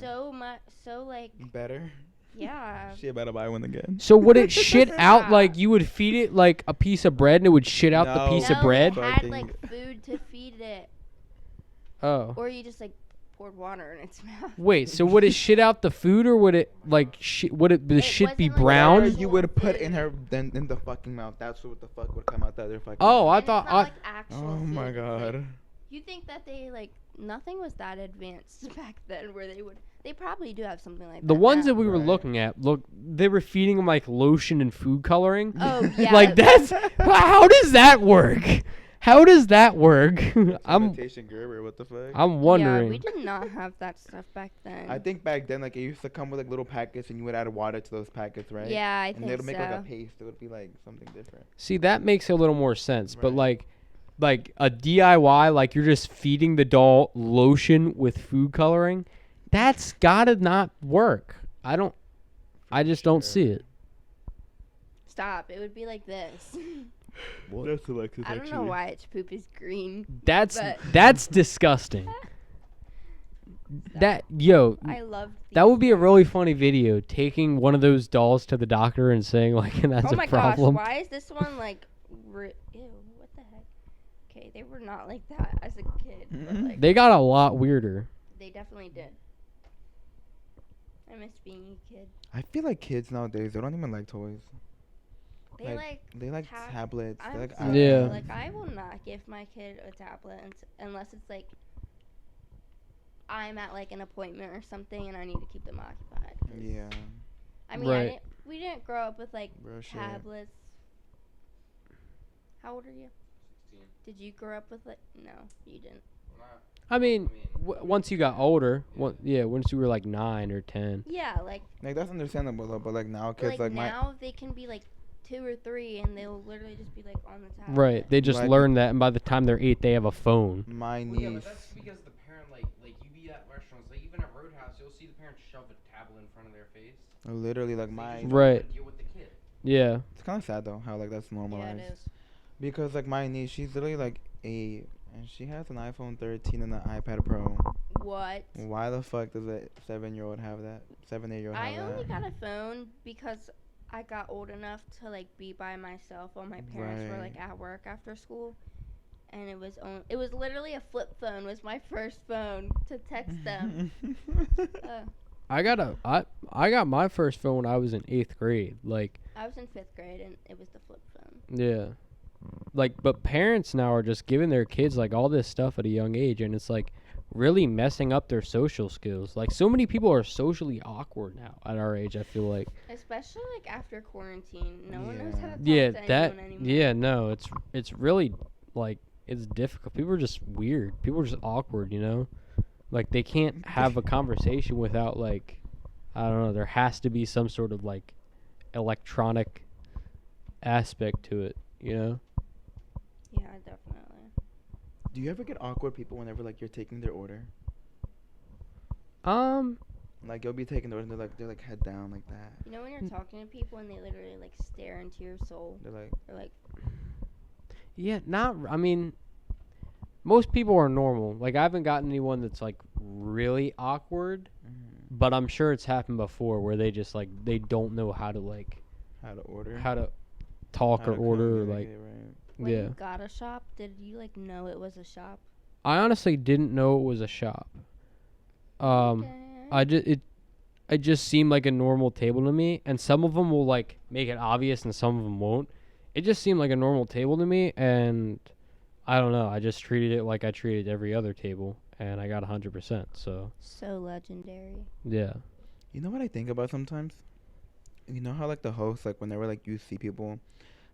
so like Better. yeah. She better buy one again. So would it shit out Stop. like you would feed it like a piece of bread and it would shit out the No. piece No, of bread? it had Fucking- like food to feed it, Oh. or you just like poured water in its mouth. Wait, so would it shit out the food or would it like would the It shit be wasn't, like, brown? actual You would put food. in her then in the fucking mouth. That's what the fuck would come out the other fucking. Oh, mouth. I And it's thought not, I like, actual Oh my food. It's, like, god. you think that they like nothing was that advanced back then where they probably do have something like that. the ones now. that we were Right. looking at, they were feeding them like lotion and food coloring. Oh yeah. Like that's how does that work? How does that work? I'm Imitation Gerber. What the fuck? I'm Yeah, wondering. we did not have that stuff back then. I think back then, like, it used to come with like little packets, and you would add water to those packets, right? Yeah, I And think it'll make so. like a paste. It would be like something different. See, that makes a little more sense. But Right. like a DIY, like you're just feeding the doll lotion with food coloring, that's gotta not work. I just don't see it. Stop. It would be like this. That's Alexis. I don't know why its poop is green. That's But- that's disgusting. That I love. that would be a really funny video, taking one of those dolls to the doctor and saying like that's Oh my a problem. gosh! Why is this one like? Ew! What the heck? Okay, they were not like that as a kid. But, like, They got a lot weirder. they definitely did. I miss being a kid. I feel like kids nowadays they don't even like toys. They They like tab- tablets. They I'm like sorry, Yeah. Like I will not give my kid a tablet unless it's like I'm at like an appointment or something and I need to keep them occupied. 'cause, Yeah. I mean, Right. we didn't grow up with like Bro, shit. tablets. How old are you? 16. Did you grow up with like? No, you didn't. I mean, once you got older, once you were like 9 or 10. Yeah, like Like that's understandable though, but like now kids like my now they can be like 2 or 3 and they'll literally just be like on the tablet. Right. They just Like- learn that, and by the time they're 8, they have a phone. my Well, yeah, but niece. that's because the parent, like you be at restaurants, like even at Roadhouse, you'll see the parents shove a tablet in front of their face. Literally like They my. just don't Right. wanna deal with the kid. Yeah. It's kind of sad though how like that's Yeah, normalized. it is. Because like my niece, she's literally like 8, and she has an iPhone 13 and an iPad Pro. What? Why the fuck does a 7-year-old have that? 8-year-old I have only that? got a phone because I got old enough to like be by myself while my parents were like Right. at work after school, and it was literally a flip phone was my first phone to text them. I got my first phone when I was in 8th grade. Like, I was in 5th grade and it was the flip phone. yeah. Like, but parents now are just giving their kids like all this stuff at a young age, and it's like really messing up their social skills. Like, so many people are socially awkward now at our age, I feel like. Especially like after quarantine, no one knows how to talk Yeah, to that anyone anymore. yeah, no, it's really like it's difficult. People are just weird. People are just awkward, you know? Like they can't have a conversation without like I don't know, there has to be some sort of like electronic aspect to it, you know? Yeah, definitely. Do you ever get awkward people whenever like you're taking their order? Like you'll be taking the order and they're like head down like that. You know when you're talking to people and they literally like stare into your soul, They're like or like Yeah, I mean most people are normal. Like I haven't gotten anyone that's like really awkward, but I'm sure it's happened before where they just like they don't know how to like how to order. how to talk how or to order or like communicate, right. when yeah. you got a shop, did you like know it was a shop? I honestly didn't know it was a shop. Okay. It just seemed like a normal table to me, and some of them will like make it obvious and some of them won't. It just seemed like a normal table to me, and I don't know, I just treated it like I treated every other table, and I got 100%. So So legendary. yeah. You know what I think about sometimes? You know how like the host, like whenever like you see people,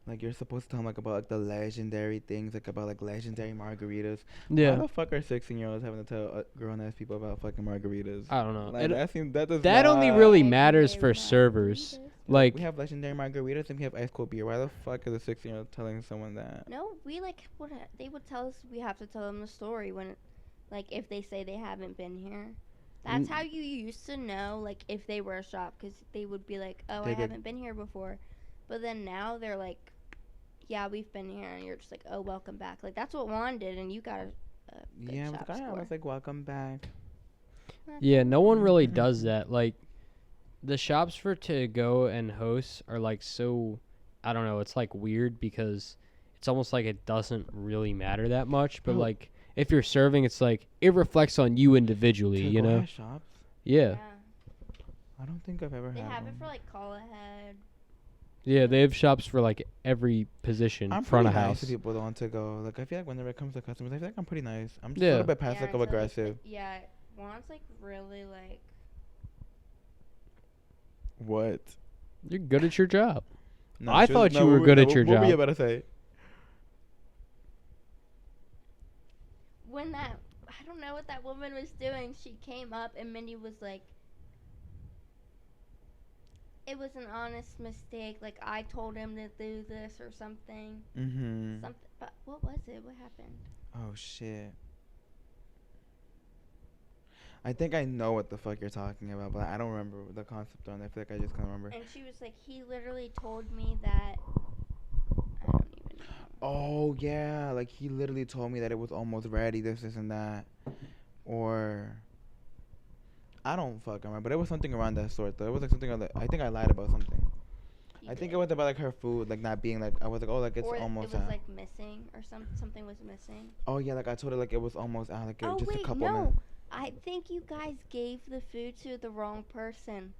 like you're supposed to tell them like about like the legendary things, like about like legendary margaritas. Why Yeah. the fuck are 16-year-olds having to tell grown ass people about fucking margaritas? I don't know. Like that seems that does that only not- really matters for Legendary servers. margaritas. Like we have legendary margaritas and we have ice cold beer. Why the fuck is a 16-year-old telling someone that? No, we like they would tell us we have to tell them the story when, like, if they say they haven't been here. That's Mm. how you used to know, like, if they were a shop, because they would be like, oh, They I get- haven't been here before. But then now they're like, yeah, we've been here, and you're just like, oh, welcome back. Like, that's what Juan did, and you got a good Yeah, shop I score. was like, welcome back. Yeah, no one really does that. Like, the shops for to go and host are like so, I don't know, it's like weird because it's almost like it doesn't really matter that much. But Bro. like, if you're serving, it's like it reflects on you individually, you To go know? have shops? Yeah. I don't think I've ever They had have one. it for like call ahead. Yeah, they have shops for like every position, I'm front of pretty nice house. to people that want to go. Like, I feel like whenever it comes to customers, I feel like I'm pretty nice. I'm just a Yeah. little bit passive until they aggressive. yeah, Juan's like really like. What? You're good at your job. No, I she was- thought no, you were what good at what- your What were you job. about to say? When that, I don't know what that woman was doing. She came up and Mindy was like, it was an honest mistake. Like, I told him to do this or something. Mm-hmm. Something. But what was it? What happened? Oh, shit. I think I know what the fuck you're talking about, but I don't remember the concept on it. I feel like I just can't remember. And she was like, he literally told me that. I don't even know. Oh, yeah. Like, he literally told me that it was almost ready, this, and that. Or... I don't fucking remember, but it was something around that sort, though. It was like something, I think I lied about something. You I think did. it was about, like, her food, like, not being, like, I was like, oh, like, it's or almost it was out. like missing or something was missing. Oh, yeah, like, I told her, like, it was almost out, like, it Oh was just wait, a couple no. minutes. I think you guys gave the food to the wrong person.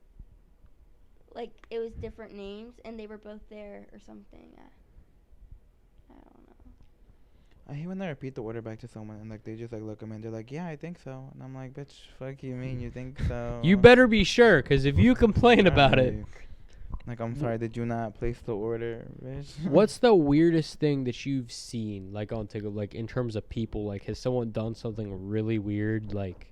Like, it was different names and they were both there or something. I don't know. I hate when they repeat the order back to someone and like they just like look at me and they're like, yeah, I think so, and I'm like, bitch, fuck you mean you think so? You better be sure, because if you complain about it. Like, I'm sorry, did you not place the order, bitch? What's the weirdest thing that you've seen, like, on TikTok, like, in terms of people? Like, has someone done something really weird? Like,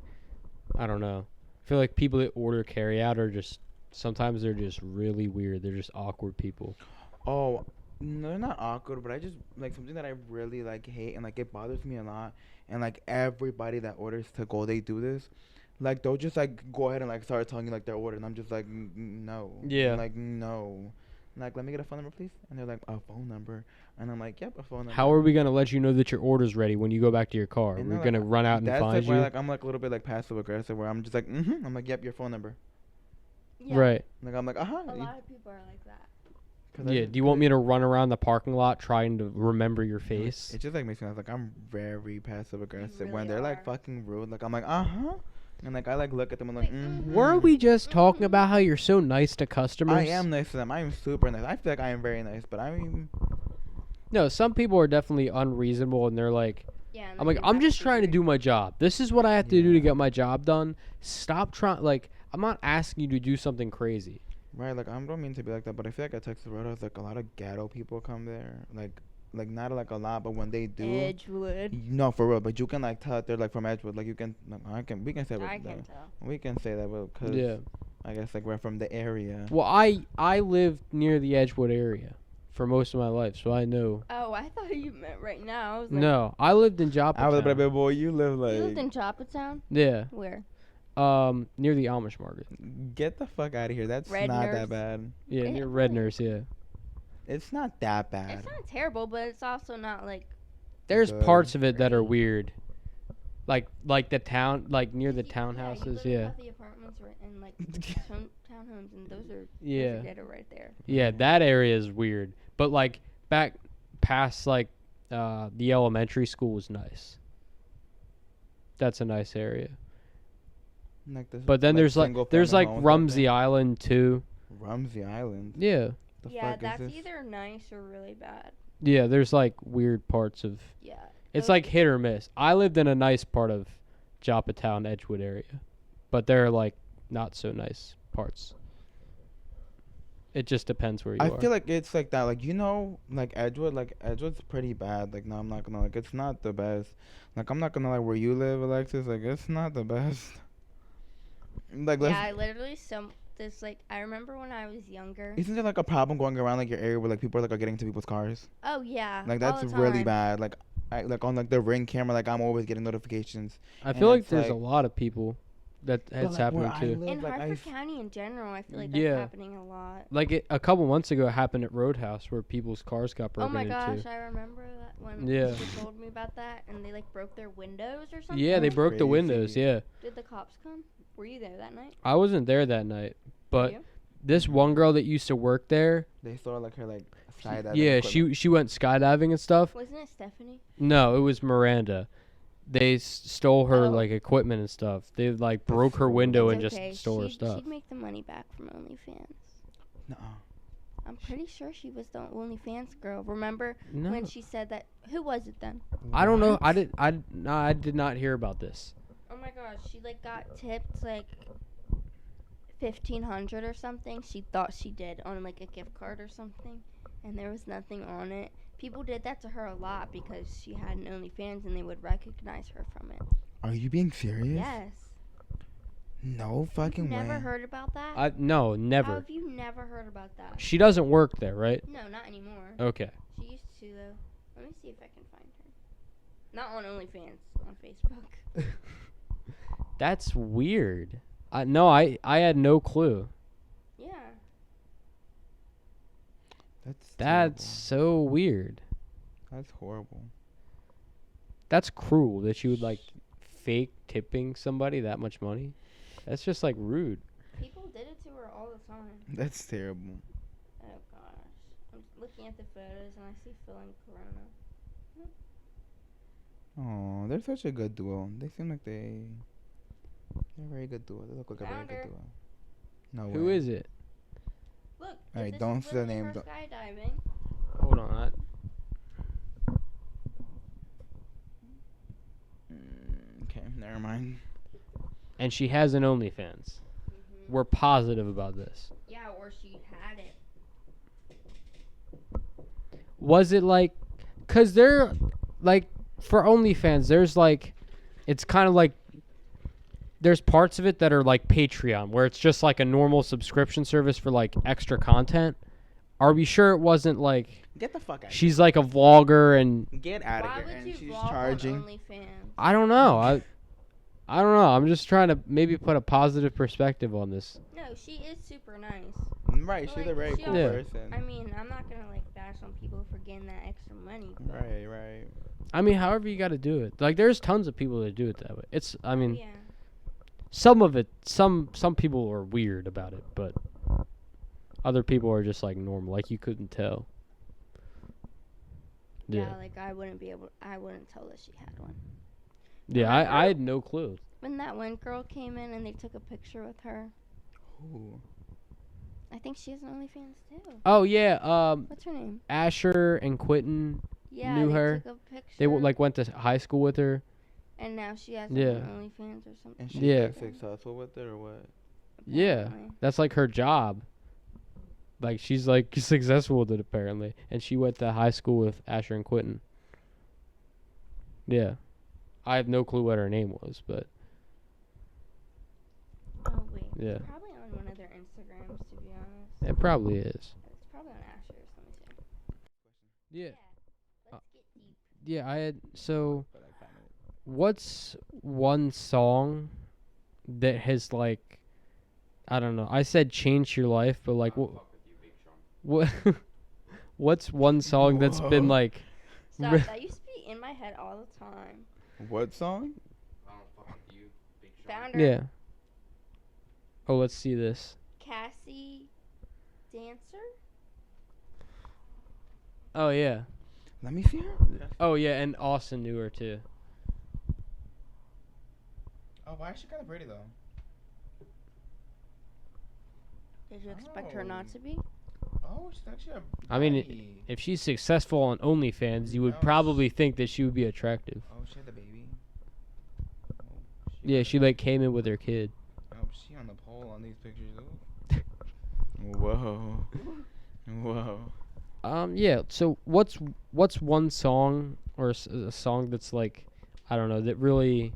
I don't know. I feel like people that order carry out are just, sometimes they're just really weird. They're just awkward people. Oh, no, they're not awkward, but I just like something that I really like hate and like it bothers me a lot. And like everybody that orders to go, they do this. Like they'll just like go ahead and like start telling you like their order, and I'm just like, no. Yeah. Like no. Like, let me get a phone number, please. And they're like, a phone number, and I'm like, yep, a phone number. How are we going to let you know that your order's ready when you go back to your car? And We're they're going to like, run out and That's find like you? why like I'm like a little bit like passive aggressive, where I'm just like, I'm like, yep, your phone number. Yeah. Right. Like I'm like, A lot of people are like that. Yeah, do you want me to run around the parking lot trying to remember your face? face? It just like makes me like I'm very passive aggressive when really they're like are. fucking rude. Like I'm like, and like I like look at them and like, Like, Weren't we just talking about how you're so nice to customers? I am nice to them. I am super nice. I feel like I am very nice, but I mean, No, some people are definitely unreasonable, and they're like, Yeah. and I'm then like, you I'm have just trying to be do my job. This is what I have to do to Yeah. get my job done. Stop trying. Like, I'm not asking you to do something crazy. right? Like I don't mean to be like that, but I feel like at Texas Roadhouse, like a lot of ghetto people come there. Like not like a lot, but when they do, Edgewood. no, for real. But you can like tell that they're like from Edgewood. Like you can, we can say I that. can tell. We can say that because Yeah. I guess like we're from the area. Well, I lived near the Edgewood area for most of my life, so I know. Oh, I thought you meant right now. I was like, No, I lived in I was like, Joplin. boy, you live You lived like in Choppertown? Yeah. Where? Near the Amish market. get the fuck out of here. That's Red not Nurse. that bad. Yeah, Yeah, near really. Red Nurse. Yeah. It's not that bad. It's not terrible, but it's also not like. There's Good. parts of it that are Great. weird. Like the town, like near the you townhouses. live Yeah. in the apartments and like townhomes, and those are Yeah. ghetto right there. Yeah, that area is weird. But like back past like the elementary school was nice. That's a nice area. Like this, But then there's like single-family homes out Rumsey there. Island too. Rumsey Island. Yeah. The Yeah, fuck that's is this? either nice or really bad. Yeah, there's like weird parts of Yeah. it's those- like hit or miss. I lived in a nice part of Joppatown, Edgewood area. But there are like not so nice parts. It just depends where you I are. feel like it's like that. Like like Edgewood's pretty bad. Like no, I'm not gonna it's not the best. Like I'm not gonna where you live, Alexis. Like it's not the best. Like Yeah, I literally I remember when I was younger. isn't there like a problem going around like your area where like people are like are getting into people's cars? Oh yeah. Like all that's the really time. bad. Like I like on like the Ring camera, like I'm always getting notifications. I and feel like it's there's a like- lot of people That's happening too. In Harford County in general, I feel like Yeah. that's happening a lot. Like a couple months ago, it happened at Roadhouse where people's cars got Oh broken my into. gosh, I remember that when Yeah. you told me about that, and they like broke their windows or something. Yeah, they That's broke the windows. crazy. Yeah, Did the cops come? Were you there that night? I wasn't there that night, but you? this one girl that used to work there, They saw like her like skydiving. yeah, equipment. she went skydiving and stuff. Wasn't it Stephanie? No, it was Miranda. They stole her Oh. like equipment and stuff. They like That's broke her so window weird. and It's okay. just stole her stuff. She'd make the money back from OnlyFans. Nuh-uh. I'm pretty sure she was the OnlyFans girl. Remember No, when she said that? Who was it then? I don't know. What? I did not hear about this. Oh my gosh, she like got tipped like 1,500 or something. She thought she did on like a gift card or something, and there was nothing on it. People did that to her a lot because she had an OnlyFans and they would recognize her from it. Are you being serious? Yes. No fucking way. Never heard about that? No, How never. have you never heard about that? She doesn't work there, right? No, not anymore. Okay. She used to though. Let me see if I can find her. Not on OnlyFans, on Facebook. That's weird. No, I had no clue. Yeah. That's so weird. That's horrible. That's cruel that you would like fake tipping somebody that much money. That's just like rude. People did it to her all the time. That's terrible. Oh gosh. I'm looking at the photos and I see Phil and Corona. Oh, they're such a good duo. They seem like they're a very good duo. They look like a very Found her. good duo. No way. Who is it? Look. Alright, this don't is say the literally name, her don't- skydiving. Hold on. Okay, never mind. And she has an OnlyFans. We're positive about this. Yeah, or she had it. Was it like, cause they're like for OnlyFans, there's like, it's kind of like, there's parts of it that are like Patreon, where it's just like a normal subscription service for like extra content. Are we sure it wasn't like Get the fuck out. she's like a vlogger and Get out of Why here. would And you she's vlog charging. on OnlyFans? I don't know. I don't know. I'm just trying to maybe put a positive perspective on this. No, she is super nice. Right, But, she's a like, very she cool Yeah. person. I mean, I'm not gonna like bash on people for getting that extra money. But Right, right. I mean, however you got to do it. Like, there's tons of people that do it that way. It's, I mean, yeah. some of it, some people are weird about it, but other people are just like normal. Like you couldn't tell. Yeah, like I wouldn't tell that she had one. Yeah, I had no clue. When that one girl came in and they took a picture with her, Ooh. I think she has an OnlyFans too. Oh yeah, What's her name? Asher and Quentin, Yeah, Knew they her. took a picture. they like went to high school with her. and now she has Yeah. an OnlyFans or something. And she's Yeah. like successful with it or what? Yeah, apparently. that's like her job. Like she's like successful with it apparently, and she went to high school with Asher and Quentin. Yeah, I have no clue what her name was, but Oh wait. Yeah. It's probably on one of their Instagrams, to be honest. it probably is. It's probably on Asher's. Let me see. Yeah. Let's get deep. Yeah, I had so. For like 5 minutes. What's one song that has like, I don't know. I said changed your life, but like what? What? What's one song that's been Whoa. like? Stop. Re- That used to be in my head all the time. What song? I don't fuck with you, Big Sean. Found her. Yeah. Oh, let's see this. Cassie Dancer. Oh yeah. Let me see her. Oh yeah, and Austin knew her too. Oh, why is she kind of pretty though? Did you expect her not Oh. to be? Oh, she's actually a. I mean, baddie. If she's successful on OnlyFans, you would No, probably think that she would be attractive. Oh, she had a baby. Oh, Yeah, she like came in with her kid. Oh, she on the pole on these pictures. Ooh. Whoa. Whoa. Yeah. So what's one song or a song that's like, I don't know, that really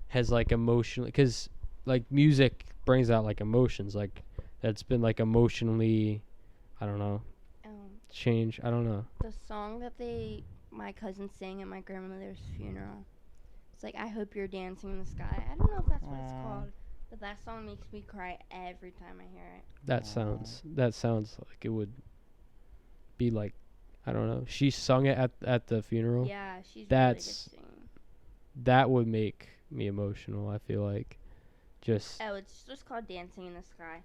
has like emotional, because like music brings out like emotions, like that's been like emotionally, I don't know, change. I don't know. The song that my cousin sang at my grandmother's funeral. It's like, I hope you're dancing in the sky. I don't know if that's what it's Aw. called. But that song makes me cry every time I hear it. That sounds like it would be like, I don't know. She sung it at the funeral. Yeah, she's That's really good singing. that would make me emotional. I feel like just Oh, it's just called Dancing in the Sky.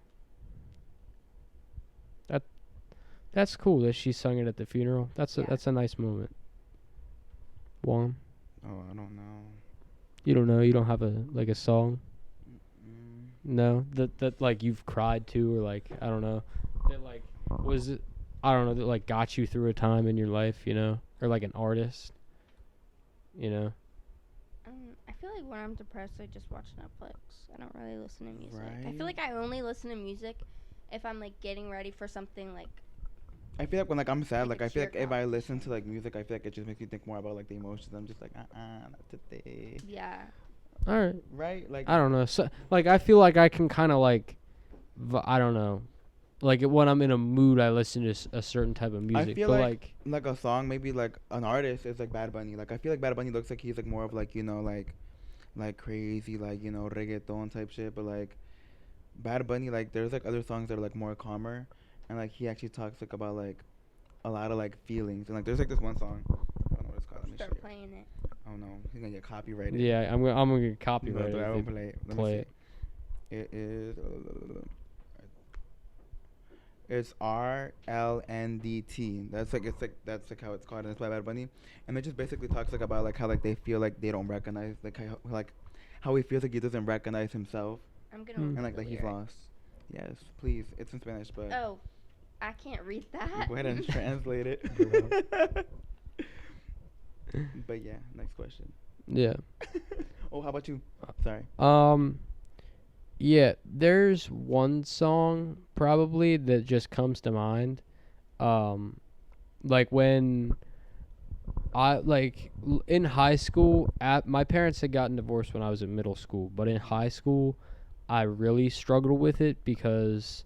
that's cool that she sung it at the funeral. Yeah. That's a nice moment. Juan, Oh, I don't know. you don't know. You don't have a song. Mm. No, that like you've cried to, or like I don't know, that like was it, I don't know, that like got you through a time in your life, you know, or like an artist, you know. I feel like when I'm depressed, I just watch Netflix. I don't really listen to music. I Right. feel like I only listen to music if I'm like getting ready for something like. I feel like when like I'm sad, Like like a I feel like cheer if I listen to like music, I feel like it just makes me think more about like the emotions. I'm just like, not today. Yeah. All right, Right? Like I don't know. So like I feel like I can kind of like, I don't know, like when I'm in a mood, I listen to a certain type of music. feel but like a song, maybe like an artist is like Bad Bunny. Like I feel like Bad Bunny looks like he's like more of like, you know, like crazy, like, you know, reggaeton type shit. But like Bad Bunny, like there's like other songs that are like more calmer, and like he actually talks like about like a lot of like feelings. And like there's like this one song, I don't know what it's called. Let me show Start you. playing it. Oh no, he's gonna get copyrighted. yeah, I'm gonna get But copyrighted. I if won't they play it. Let play me it. see. It is. It's RLNDT. That's like how it's called, and it's by Bad Bunny. And it just basically talks like about like how like they feel like they don't recognize how he feels like he doesn't recognize himself, I'm gonna. Hmm. look and at like the that he's lyrics. lost. Yes, please. It's in Spanish, but Oh, I can't read that. go ahead and translate it. But yeah, next question. Yeah. Oh, how about you? Sorry. Yeah, there's one song probably that just comes to mind. Like when in high school, my parents had gotten divorced when I was in middle school, but in high school, I really struggled with it because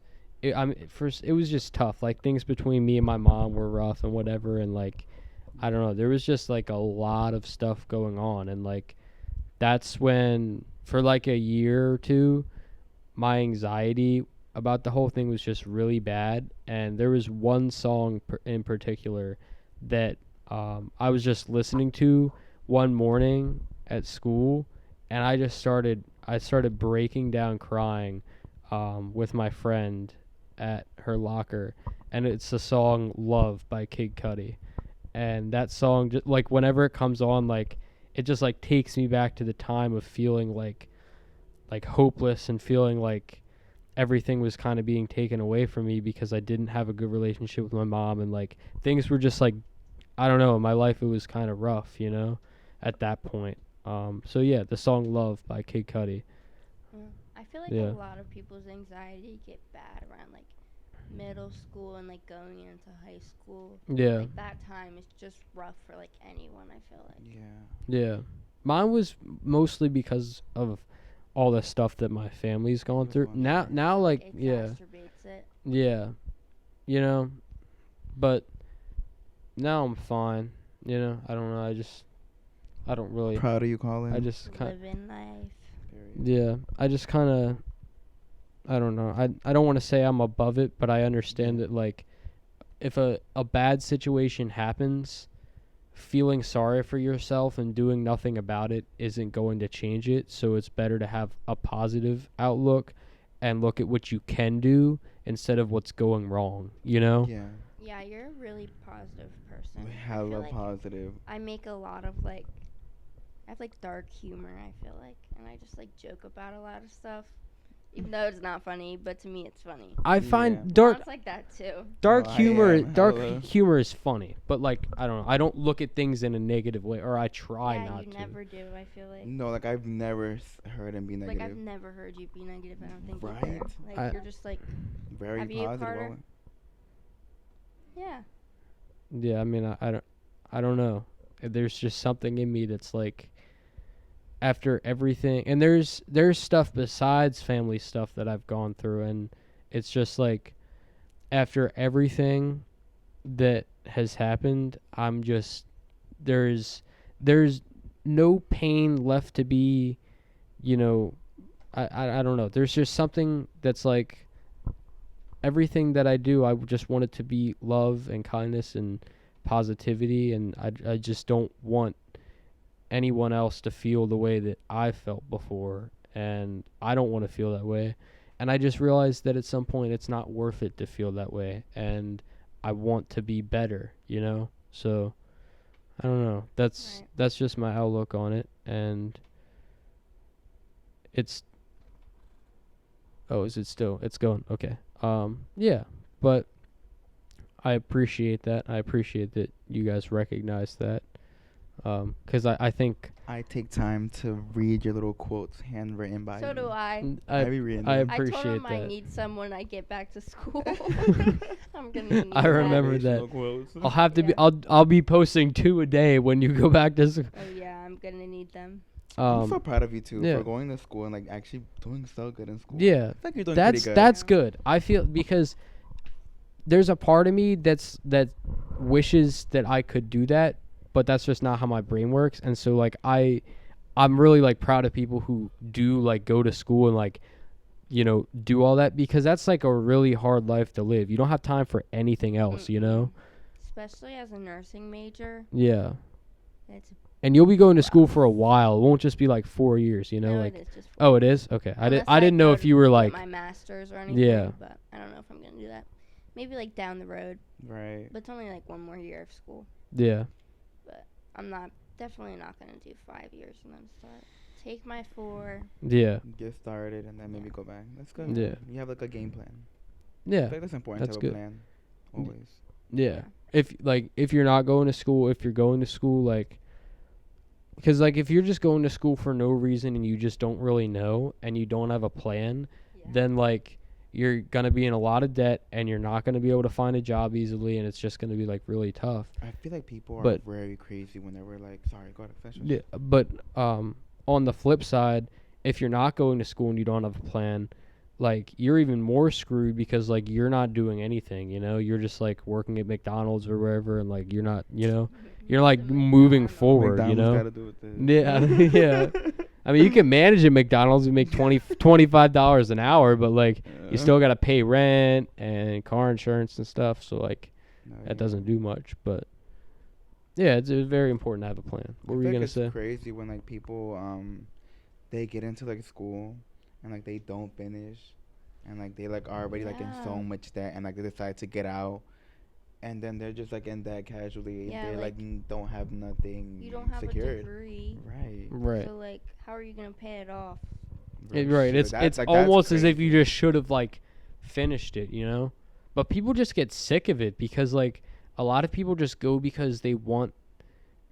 first it was just tough. Like things between me and my mom were rough and whatever, and like I don't know, there was just like a lot of stuff going on, and like that's when for like a year or two my anxiety about the whole thing was just really bad. And there was one song in particular that I was just listening to one morning at school, and I started breaking down crying with my friend at her locker, and it's the song "Love" by Kid Cudi. And that song, just like whenever it comes on, like it just like takes me back to the time of feeling like hopeless and feeling like everything was kind of being taken away from me because I didn't have a good relationship with my mom, and like things were just like, I don't know, in my life it was kind of rough, you know, at that point. So yeah, the song "Love" by Kid Cudi. I feel like Yeah. a lot of people's anxiety get bad around like middle school and like going into high school. Yeah. Like that time is just rough for like anyone, I feel like. Yeah. Yeah. Mine was mostly because of all the stuff that my family's gone through. Now like It yeah. exacerbates it. Yeah. You know, but now I'm fine. You know, I don't know. I don't really. Proud of you, Colin. I just kind. Living life. Period. Yeah. I just kind of. I don't know. I don't want to say I'm above it, but I understand that like, if a bad situation happens, feeling sorry for yourself and doing nothing about it isn't going to change it. So it's better to have a positive outlook and look at what you can do instead of what's going wrong. You know. Yeah. Yeah, you're a really positive person. I Hella feel like positive. I make a lot of like, I have like dark humor, I feel like, and I just like joke about a lot of stuff, even though it's not funny, but to me it's funny. I find Yeah. dark It's like that too. dark Oh, I humor am hella- humor is funny, but like I don't know, I don't look at things in a negative way, or I try Yeah, not you to. never do. I feel like. No, like I've never heard him be Like negative. I've never heard you be negative. I don't think. Right? Either. Like I- you're just like, Very Have you, positive. Carter? yeah. Yeah, I mean I don't know. There's just something in me that's like, after everything, and there's stuff besides family stuff that I've gone through, and it's just like after everything that has happened, I'm just there's no pain left to be, you know, I don't know. There's just something that's like everything that I do, I just want it to be love and kindness and positivity, and I just don't want anyone else to feel the way that I felt before, and I don't want to feel that way. And I just realized that at some point it's not worth it to feel that way, and I want to be better, you know? So I don't know. Right. That's just my outlook on it, and it's is it still? It's going. Okay. Yeah, but I appreciate that. I appreciate that you guys recognize that. 'Cause I think I take time to read your little quotes handwritten by So you. do I. I be reading I them. I told appreciate him I that. need some when I get back to school. I'm gonna need I remember that. Motivational quotes. I'll have to be. Yeah. I'll be posting 2 a day when you go back to school. Oh yeah, I'm gonna need them. I'm so proud of you too yeah. for going to school and like actually doing so good in school. Yeah, I feel like you're doing pretty good. that's Yeah. good. I feel because there's a part of me that wishes that I could do that, but that's just not how my brain works. And so like I'm really like proud of people who do like go to school and like, you know, do all that, because that's like a really hard life to live. You don't have time for anything else, you know? Especially as a nursing major, Yeah. it's And you'll be going to school for a while. It won't just be like 4 years, you know, no, like it is just oh, it is? Okay. Unless I didn't know go if to you were get like my master's or anything. Yeah. But I don't know if I'm gonna do that. Maybe like down the road. Right. But it's only like one more year of school. yeah. I'm definitely not gonna do 5 years and then start. Take my 4. Yeah. Get started and then maybe go back. That's good. Yeah. You have like a game plan. I Yeah. feel like that's important That's to have good. a plan. Always. Yeah. If you're not going to school, if you're going to school, like, because like if you're just going to school for no reason and you just don't really know and you don't have a plan, then like you're gonna be in a lot of debt and you're not gonna be able to find a job easily, and it's just gonna be like really tough. I feel like people are But- very crazy when they were like, sorry, go ahead, finish. Yeah. But on the flip side, if you're not going to school and you don't have a plan, like you're even more screwed, because like you're not doing anything, you know? You're just like working at McDonald's or wherever, and like you're not, you know, you're like moving forward, you know? Gotta do with this. Yeah. Yeah. I mean, you can manage at McDonald's and make $25 an hour, but like you still got to pay rent and car insurance and stuff, so like that doesn't do much. But yeah, it's very important to have a plan. What were you gonna say? It's crazy when like people they get into like school and like they don't finish and like they like are already like in so Yeah. much debt and like they decide to get out and then they're just like in debt casually. Yeah, They like don't have nothing You don't have secured. a degree. Right. Right. So like, how are you gonna pay it off? Right. It's That's, like, that's almost as if you crazy. just should have like finished it, you know? But people just get sick of it, because like a lot of people just go because they want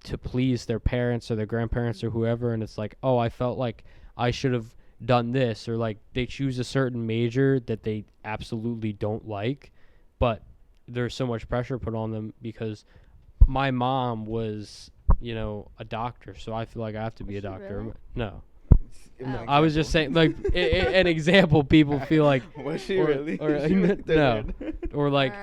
to please their parents or their grandparents or whoever, and it's like, oh, I felt like I should have done this, or like they choose a certain major that they absolutely don't like, but there's so much pressure put on them because my mom was, you know, a doctor, so I feel like I have to be Was a she doctor. really? No. Oh. I was just saying, like, an example. People feel like, Was she or- really? or- She was the no. nerd. or like,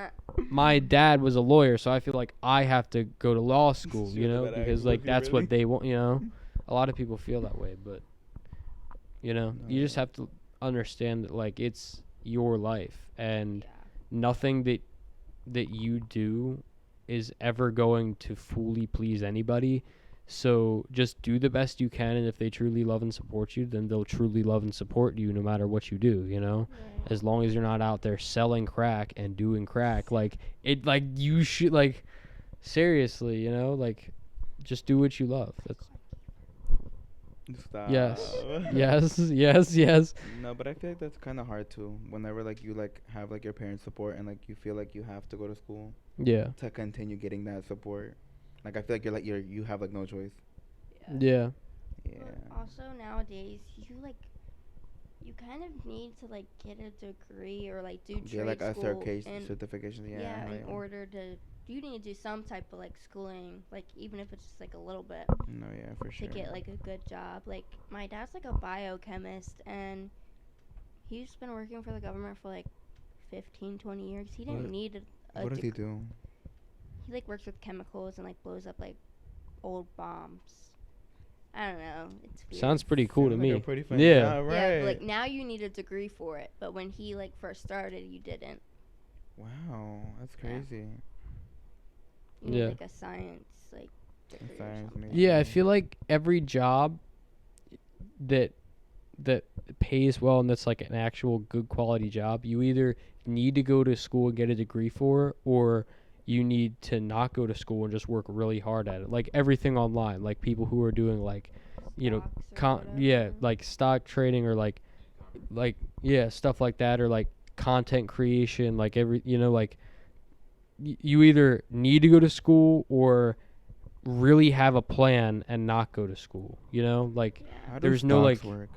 my dad was a lawyer, so I feel like I have to go to law school, She you was know, about to ask, because was like he that's really? what they want, you know. A lot of people feel that way, but you know, you just have to understand that like it's your life, and nothing that you do is ever going to fully please anybody. So just do the best you can, and if they truly love and support you, then they'll truly love and support you no matter what you do, you know? As long as you're not out there selling crack and doing crack, like it, like you should, like, seriously, you know, like just do what you love. That's Stop. yes. No, but I feel like that's kind of hard too. Whenever like you like have like your parents' support and like you feel like you have to go to school Yeah. to continue getting that support. Like I feel like you have like no choice. Yeah. Yeah. But also nowadays, you kind of need to like get a degree or like do trade Yeah, like a school certification. Yeah. in order to you need to do some type of like schooling, like even if it's just like a little bit No, yeah, for sure. to get like a good job. Like my dad's like a biochemist and he's been working for the government for like 15, 20 years. He didn't What- need a What does he do? He like works with chemicals and like blows up like old bombs. I don't know. It's weird. Sounds pretty cool to Sounds like me. a pretty fun Yeah. job, Yeah, right? but, like now you need a degree for it, but when he like first started, you didn't. Wow, that's Yeah. crazy. You need Yeah. like a science like degree or Science something. major. Yeah, I feel like every job that pays well and that's like an actual good quality job, you either need to go to school and get a degree for, or you need to not go to school and just work really hard at it. Like everything online, like people who are doing like, you know, Stocks or yeah, whatever. like stock trading or like yeah, stuff like that, or like content creation, like like you either need to go to school or really have a plan and not go to school, like Yeah. How do there's no, stocks like- work?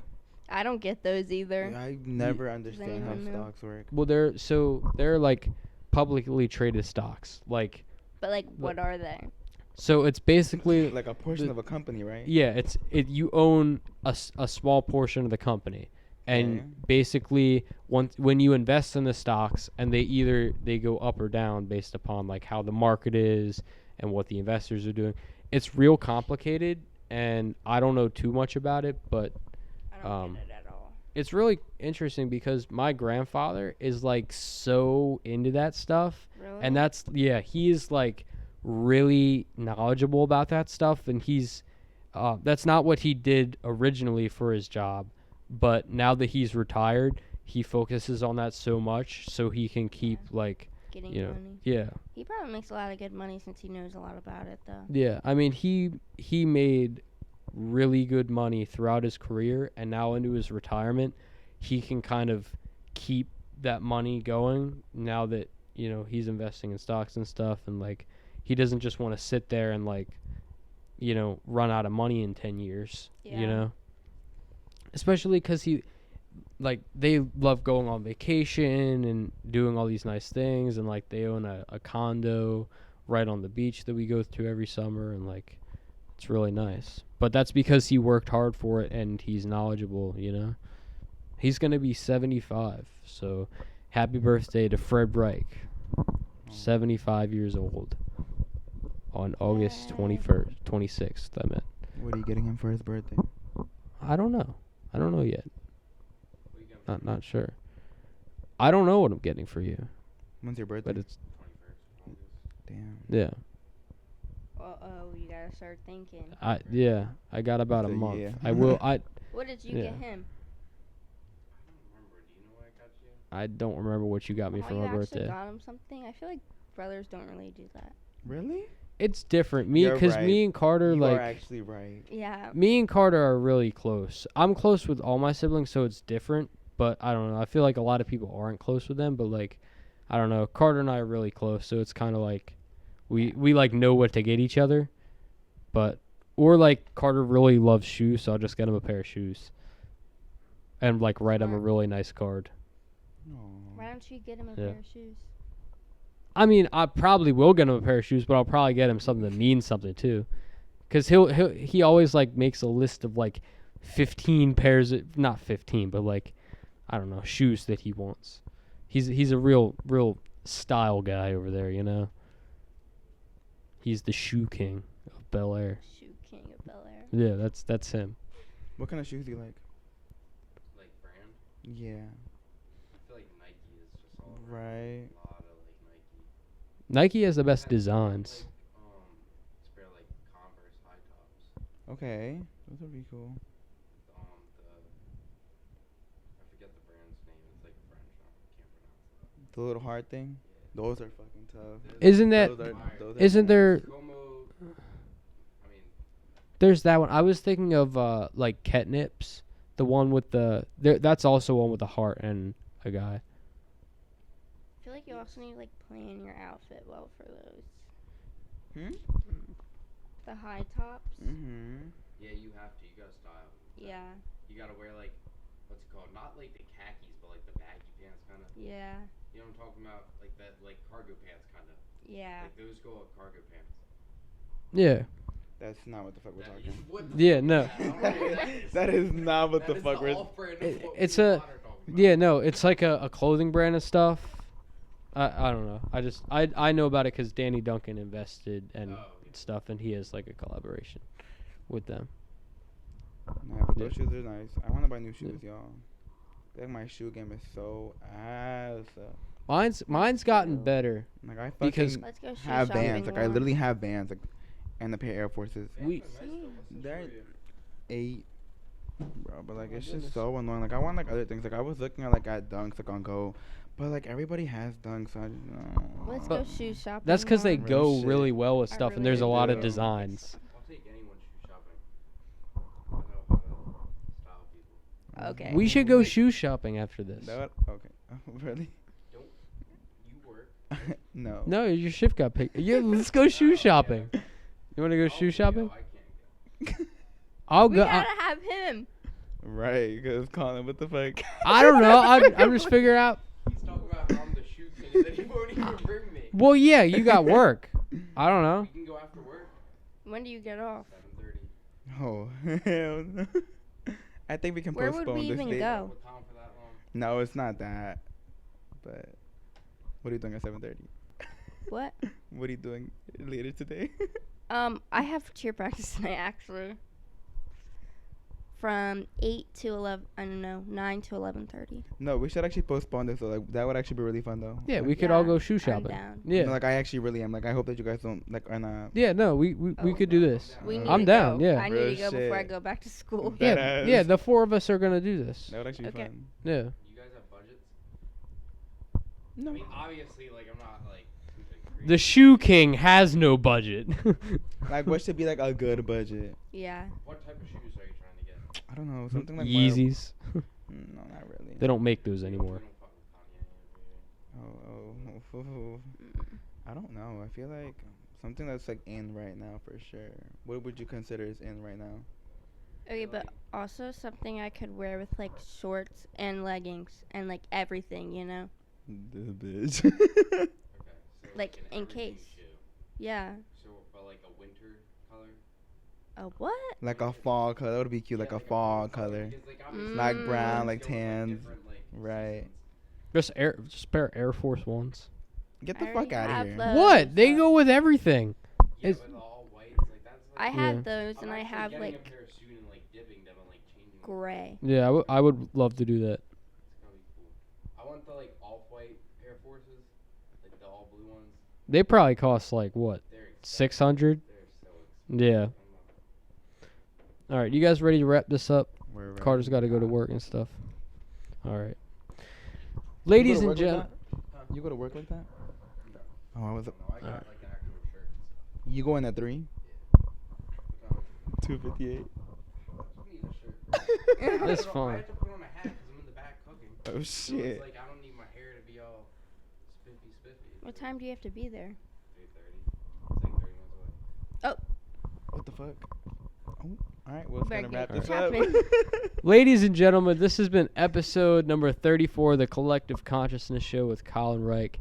I don't get those either. I never understand how anyone know? stocks work. well they're like publicly traded stocks, like But like, what are they? so it's basically Like a portion of a company, right? yeah, you own a small portion of the company, and Okay. basically when you invest in the stocks, and they go up or down based upon like how the market is and what the investors are doing. It's real complicated, and I don't know too much about it, but I don't get it at all. it's really interesting because my grandfather is like so into that stuff. Really? And he's like really knowledgeable about that stuff, and he's that's not what he did originally for his job, but now that he's retired, he focuses on that so much so he can keep like getting you know money. yeah He probably makes a lot of good money since he knows a lot about it, though. yeah. I mean he made really good money throughout his career, and now into his retirement, he can kind of keep that money going now that he's investing in stocks and stuff, and like he doesn't just want to sit there and like run out of money in 10 years. Yeah. Especially because they love going on vacation and doing all these nice things, and like they own a condo right on the beach that we go to every summer, and like it's really nice. But that's because he worked hard for it and he's knowledgeable. He's gonna be 75, so happy birthday to Fred Reich, 75 years old, on August Yay. 26th. I meant. What are you getting him for his birthday? I don't know yet. What you got? Not sure. I don't know what I'm getting for you, When's your birthday? but it's 21st of August. Damn. yeah. You gotta start thinking. I got about a So, month. yeah. I will. What did you Yeah. get him? I don't remember. Do you know what I got you? I don't remember what you got me Oh, for you my actually birthday. got him something? I feel like brothers don't really do that. Really? It's different. You're Because right. me and Carter You are like actually right. Yeah. me and Carter are really close. I'm close with all my siblings, so it's different. But I don't know. I feel like a lot of people aren't close with them. But like, I don't know. Carter and I are really close, so it's kind of like we like know what to get each other. But or like Carter really loves shoes, so I'll just get him a pair of shoes, and like write him a Smart. really nice card. Aw. Why don't you get him a Yeah. pair of shoes? I mean, I probably will get him a pair of shoes, but I'll probably get him something that means something too, because he always like makes a list of like 15 pairs, not 15, but like I don't know, shoes that he wants. He's a real style guy over there, He's the shoe king of Bel Air. Shoe King of Bel Air. Yeah, that's him. What kind of shoes do you like? Like brand? Yeah. I feel like Nike is just all around. Right. A lot of like Nike. Nike has the best Have designs. Like, it's pair like Converse high tops. Okay. Those would be cool. I forget the brand's name. It's like French. I can't pronounce it. The little heart thing. Those are fucking tough. Isn't that? Those are Isn't nice. there? Como. I mean, There's that one. I was thinking of like Ketnips, the one with that's also one with a heart and a guy. I feel like you also need to like plan your outfit well for those. Hmm? The high tops. Mm-hmm. yeah, you have to. You gotta style. Yeah. You gotta wear like, what's it called? Not like the khakis, but like the baggy pants kind of. Yeah. You know what I'm talking about? Like that, like cargo pants kind of. Yeah. Like those go with cargo pants. Yeah. That's not what the fuck we're That talking. is what the Yeah, fuck no. is that? I don't know what that is. That is not what That the is fuck we're. off-brand of It- what it's me a- and Juan are talking about. Yeah, no, it's like a clothing brand of stuff. I don't know. I know about it because Danny Duncan invested and Oh, yeah. stuff, and he has like a collaboration with them. Nah, but Yeah. those shoes are nice. I want to buy new shoes, y'all. Like my shoe game is so ass. Mine's gotten better. Like I Because- fucking Let's go shoe have shopping. Vans. Like I Juan. literally have Vans. Like, and a pair of Air Forces. We- They're 8. Bro, but like my it's goodness. just so annoying. Like I want like other things. Like I was looking at Dunks like on Go, but like everybody has Dunks. So I just Let's But go shoe shopping. That's because they Juan. Real go shit. really well with I stuff, and really there's a lot of do. designs. I'll take anyone shoe shopping. I know how to style people. Okay. We should go shoe shopping after this. That okay. Really? You work. No. No, your shift got picked. Yeah, let's go shoe shopping. You want to go shoe I'll shopping? go, I can't go. I'll We go. gotta have him. Right, because Colin, what the fuck? I don't know. I'm just figuring out. He's talking about how I'm the shoe king, and then he won't even bring me. Well, yeah, you got work. I don't know. We can go after work. When do you get off? 7:30. Oh, hell no. I think we can Where would postpone we this even date. go? With Tom for that long. No, it's not that. But what are you doing at 7:30? What? What are you doing later today? I have cheer practice tonight actually. From 8 to 11. I don't know, 9 to 11:30. No, we should actually postpone this. Though. Like that would actually be really fun though. Yeah, Like, we could all Yeah, go shoe I'm shopping. down. Yeah. No, like I actually really am. Like I hope that you guys don't like are not. Yeah, no, we could do this. We need I'm to down, go. yeah. I need Real to go before I shit. go back to school. That Yeah, ass. yeah, the 4 of us are gonna do this. That would actually be Okay. fun. Yeah. You guys have budgets? I No. mean, obviously, like I'm not like something crazy. The Shoe King has no budget. Like what should be like a good budget? Yeah. What type of shoes are you trying to get? I don't know. Something like more- Yeezys. No, not really. They don't make those We anymore. don't fuck with Kanye over here. I don't know. I feel like something that's like in right now for sure. What would you consider is in right now? Okay, but also something I could wear with like shorts and leggings and like everything, you know? This bitch. Okay. So Like, an in everything case. shoe. Yeah. So, but like a winter color. A what? Like a fall color. That would be cute. Yeah, Like a fall color. Because, like, obviously, Like Mm. brown, it's like going with, tans. different, like, Right. seasons. Just pair Air Force Ones. Get I the fuck already out of have here. those. What? They so- go with everything. Yeah, It's- but all whites, like that's. Like, I have Yeah. those I'm and I actually have getting a like pair soon and like dipping them and like changing. them. gray. Yeah, I would love to do that. It's gonna be cool. I want the like off-white Air Forces, like the all blue ones. They probably cost like what, They're expensive. 600? They're so expensive. Yeah. All right, you guys ready to wrap this up? We're ready. Carter's got to go to work and stuff. All right, ladies and gentlemen. You go to work like that? Oh, I was. No, I got Alright. like an actual shirt and stuff. You going at 3? What time is it? 2:58. I need a shirt. That's I fine. have to put on a hat because I'm in the back cooking. Oh So shit. it's like I don't need my hair to be all spiffy. What time do you have to be there? 3:30. It's like 30 minutes away. What the fuck? Oh, all right, well, it's Better gonna get wrap this this up. happening. Ladies and gentlemen, this has been episode number 34 of the Collective Consciousness Show with Colin Reich.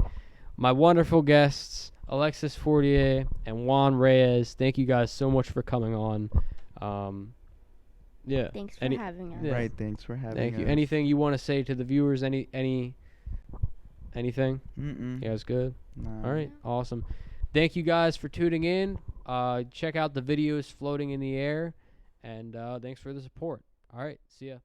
My wonderful guests, Alexis Fortier and Juan Reyes. Thank you guys so much for coming on. Yeah. Thanks for Any- having us. Yeah. Right, thanks for having Thank you. us. Anything you want to say to the viewers? Anything? Mm-mm. You guys good? Nah. All right. Awesome. Thank you guys for tuning in. Check out the videos floating in the air. And thanks for the support. All right. See ya.